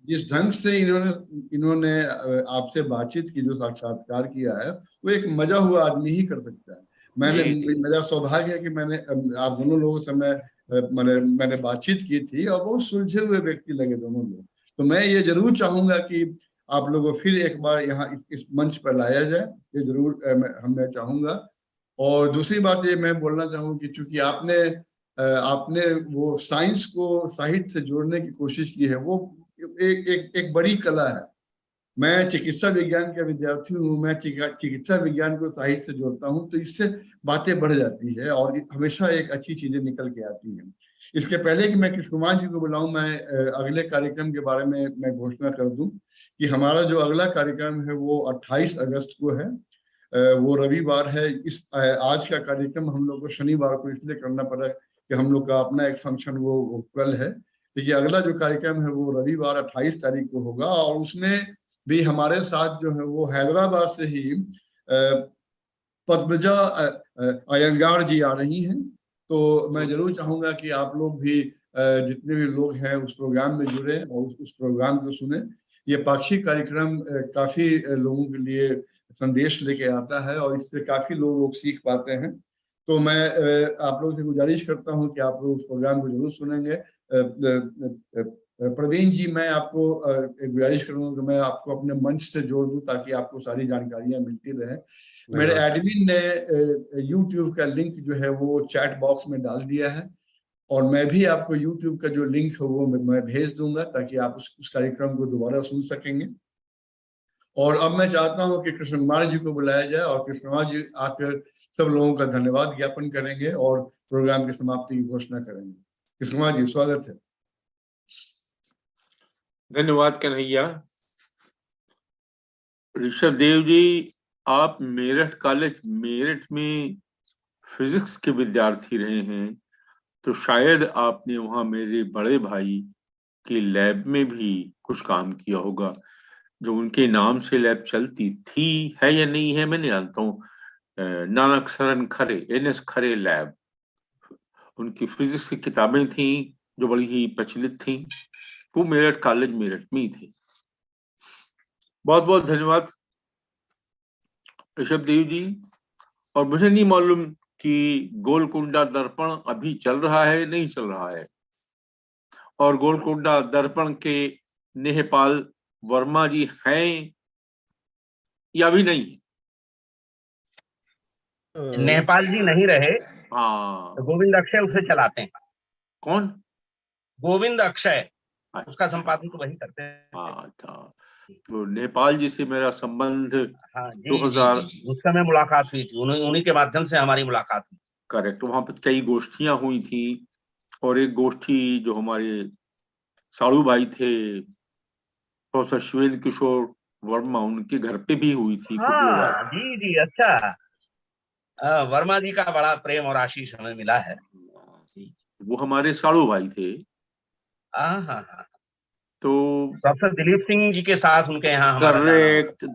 जिस ढंग से इन्होंने आपसे बातचीत की, जो साक्षात्कार किया है, वो एक मजा हुआ आदमी ही कर सकता है। मेरा सौभाग्य है कि मैंने आप दोनों लोगों से मैंने बातचीत की थी, और बहुत सुलझे हुए व्यक्ति लगे दोनों लोग। तो मैं ये जरूर चाहूंगा कि आप लोगों को फिर एक बार यहाँ इस मंच पर लाया जाए, ये जरूर मैं चाहूंगा। और दूसरी बात ये मैं बोलना चाहूँ कि चूंकि आपने वो साइंस को साहित्य से जोड़ने की कोशिश की है, वो एक बड़ी कला है। मैं चिकित्सा विज्ञान का विद्यार्थी हूँ, मैं चिकित्सा विज्ञान को साहित्य से जोड़ता हूँ, तो इससे बातें बढ़ जाती है और हमेशा एक अच्छी चीजें निकल के आती हैं। इसके पहले कि मैं कृष्ण कुमार जी को बुलाऊं, मैं अगले कार्यक्रम के बारे में मैं घोषणा कर दूं कि हमारा जो अगला कार्यक्रम है वो 28 अगस्त को है। वो रविवार है। आज का कार्यक्रम हम लोग को शनिवार को इसलिए करना पड़ा कि हम लोग का अपना एक फंक्शन वो कल है। तो ये अगला जो कार्यक्रम है वो रविवार 28 तारीख को होगा, और उसमें भी हमारे साथ जो है वो हैदराबाद से ही पद्मजा अयंगार जी आ रही हैं। तो मैं जरूर चाहूंगा कि आप लोग भी जितने भी लोग हैं उस प्रोग्राम में जुड़े और उस प्रोग्राम को सुने। ये पाक्षिक कार्यक्रम काफी लोगों के लिए संदेश लेके आता है, और इससे काफी लोग सीख पाते हैं। तो मैं आप लोगों से गुजारिश करता हूं कि आप लोग उस प्रोग्राम को जरूर सुनेंगे। प्रवीण जी, मैं आपको एक गुजारिश करूंगा कि मैं आपको अपने मंच से जोड़ दूं ताकि आपको सारी जानकारियां मिलती रहे। मेरे एडमिन ने YouTube का लिंक जो है वो चैट बॉक्स में डाल दिया है, और मैं भी आपको YouTube का जो लिंक है वो मैं भेज दूंगा ताकि आप उस कार्यक्रम को दोबारा सुन सकेंगे। और अब मैं चाहता हूं कि कृष्ण कुमार जी को बुलाया जाए, और कृष्ण कुमार जी आकर सब लोगों का धन्यवाद ज्ञापन करेंगे और प्रोग्राम की समाप्ति की घोषणा करेंगे। कृष्ण कुमार जी, स्वागत है। धन्यवाद कन्हैया। ऋषभ देव जी, आप मेरठ कॉलेज मेरठ में फिजिक्स के विद्यार्थी रहे हैं, तो शायद आपने वहां मेरे बड़े भाई की लैब में भी कुछ काम किया होगा। जो उनके नाम से लैब चलती थी, है या नहीं है मैं नहीं जानता हूँ, नानक शरण खरे, NS खरे लैब। उनकी फिजिक्स की किताबें थी जो बड़ी ही प्रचलित थी। वो मेरठ कॉलेज मेरठ में ही थे। बहुत बहुत धन्यवाद ऋषभ देव जी। और मुझे नहीं मालूम कि गोलकुंडा दर्पण अभी चल रहा है नहीं चल रहा है, और गोलकुंडा दर्पण के नेहपाल वर्मा जी हैं या भी नहीं। नेपाल जी नहीं रहे, हाँ, तो गोविंद अक्षय उसे चलाते हैं। कौन? गोविंद अक्षय, उसका संपादन तो वही करते हैं। अच्छा, तो नेपाल जी से मेरा संबंध हाँ जी, 2000 जी, उस समय मुलाकात हुई थी, उन्हीं के माध्यम से हमारी मुलाकात हुई। करेक्ट, वहां पे कई गोष्ठियां हुई थी, और एक गोष्ठी जो हमारे साड़ू भाई थे प्रोफेसर शिवेंद्र किशोर वर्मा, उनके घर पे भी हुई थी कुछ लोग आए। हाँ जी जी, अच्छा। वर्मा जी का बड़ा प्रेम और आशीष हमें मिला है। वो हमारे साड़ू भाई थे। हाँ हाँ हाँ, तो प्रोफेसर दिलीप सिंह जी के साथ उनके यहाँ हमारा जाना हुआ। करेक्ट,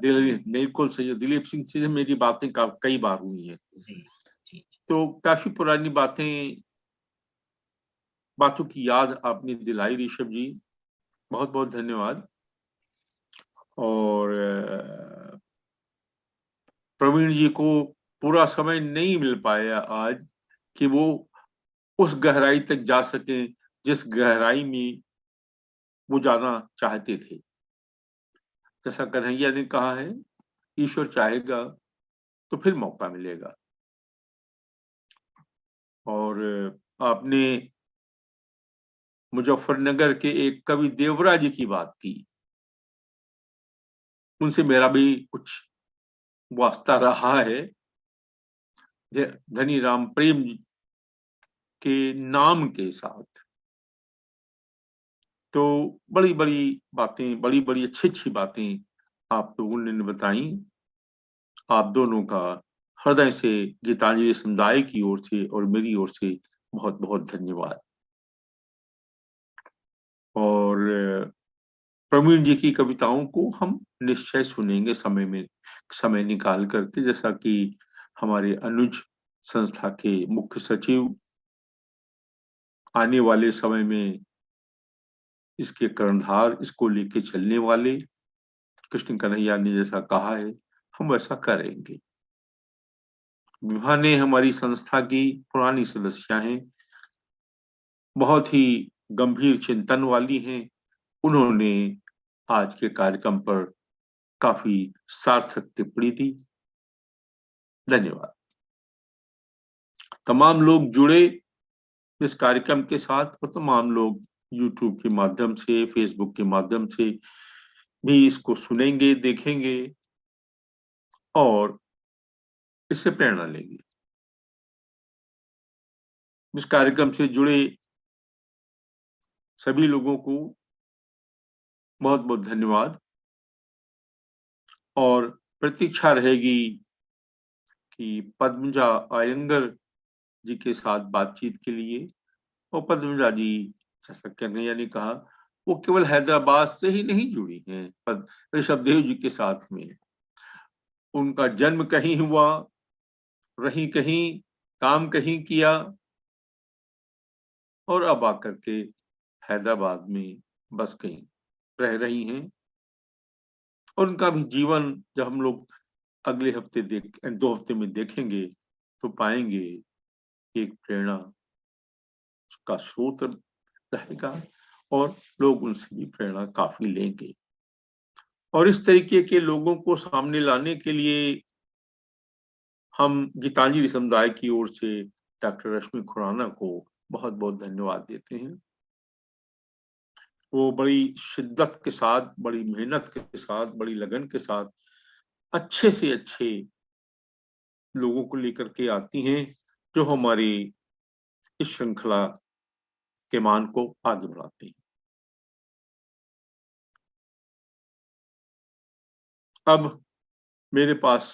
बिल्कुल सही है, दिलीप सिंह से मेरी बातें कई बार हुई हैं। जी जी। तो काफी पुरानी बातों की याद आपने दिलाई ऋषभ जी, बहुत बहुत धन्यवाद। और प्रवीण जी को पूरा समय नहीं मिल पाया आज कि वो उस गहराई तक जा सके जिस गहराई में वो जाना चाहते थे। जैसा कन्हैया ने कहा है, ईश्वर चाहेगा तो फिर मौका मिलेगा। और आपने मुजफ्फरनगर के एक कवि देवरा जी की बात की, उनसे मेरा भी कुछ वास्ता रहा है। धनी राम प्रेम के नाम के साथ, तो बड़ी बड़ी बातें, बड़ी बड़ी अच्छी अच्छी बातें आप लोगों ने बताई। आप दोनों का हृदय से गीतांजलि समुदाय की ओर से और मेरी ओर से बहुत बहुत धन्यवाद। और प्रवीण जी की कविताओं को हम निश्चय सुनेंगे समय निकाल करके, जैसा कि हमारे अनुज संस्था के मुख्य सचिव आने वाले समय में इसके कर्णधार, इसको लेके चलने वाले कृष्ण कन्हैया ने जैसा कहा है, हम वैसा करेंगे। विभा ने हमारी संस्था की पुरानी सदस्य हैं, बहुत ही गंभीर चिंतन वाली हैं। उन्होंने आज के कार्यक्रम पर काफी सार्थक टिप्पणी दी। धन्यवाद। तमाम लोग जुड़े इस कार्यक्रम के साथ, और तमाम लोग यूट्यूब के माध्यम से, फेसबुक के माध्यम से भी इसको सुनेंगे, देखेंगे और इससे प्रेरणा लेंगे। इस कार्यक्रम से जुड़े सभी लोगों को बहुत बहुत धन्यवाद, और प्रतीक्षा रहेगी कि पद्मजा अयंगर जी के साथ बातचीत के लिए। और पद्मजा जी, जैसा कन्हैया ने कहा, वो केवल हैदराबाद से ही नहीं जुड़ी हैं ऋषभ देव जी के साथ में। उनका जन्म कहीं हुआ, रही कहीं, काम कहीं किया, और अब आकर के हैदराबाद में बस गई, रह रही हैं। और उनका भी जीवन जब हम लोग अगले हफ्ते 2 हफ्ते में देखेंगे, तो पाएंगे कि एक प्रेरणा का स्रोत रहेगा, और लोग उनसे भी प्रेरणा काफी लेंगे। और इस तरीके के लोगों को सामने लाने के लिए हम गीतांजलि समुदाय की ओर से डॉक्टर रश्मि खुराना को बहुत बहुत धन्यवाद देते हैं। वो बड़ी शिद्दत के साथ, बड़ी मेहनत के साथ, बड़ी लगन के साथ अच्छे से अच्छे लोगों को लेकर के आती हैं, जो हमारी इस श्रृंखला के मान को आगे बढ़ाते हैं। अब मेरे पास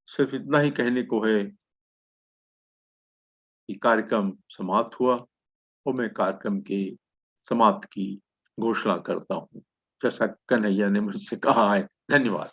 सिर्फ इतना ही कहने को है कि कार्यक्रम समाप्त हुआ, और मैं कार्यक्रम के समाप्त की घोषणा करता हूं, जैसा कन्हैया ने मुझसे कहा है। धन्यवाद।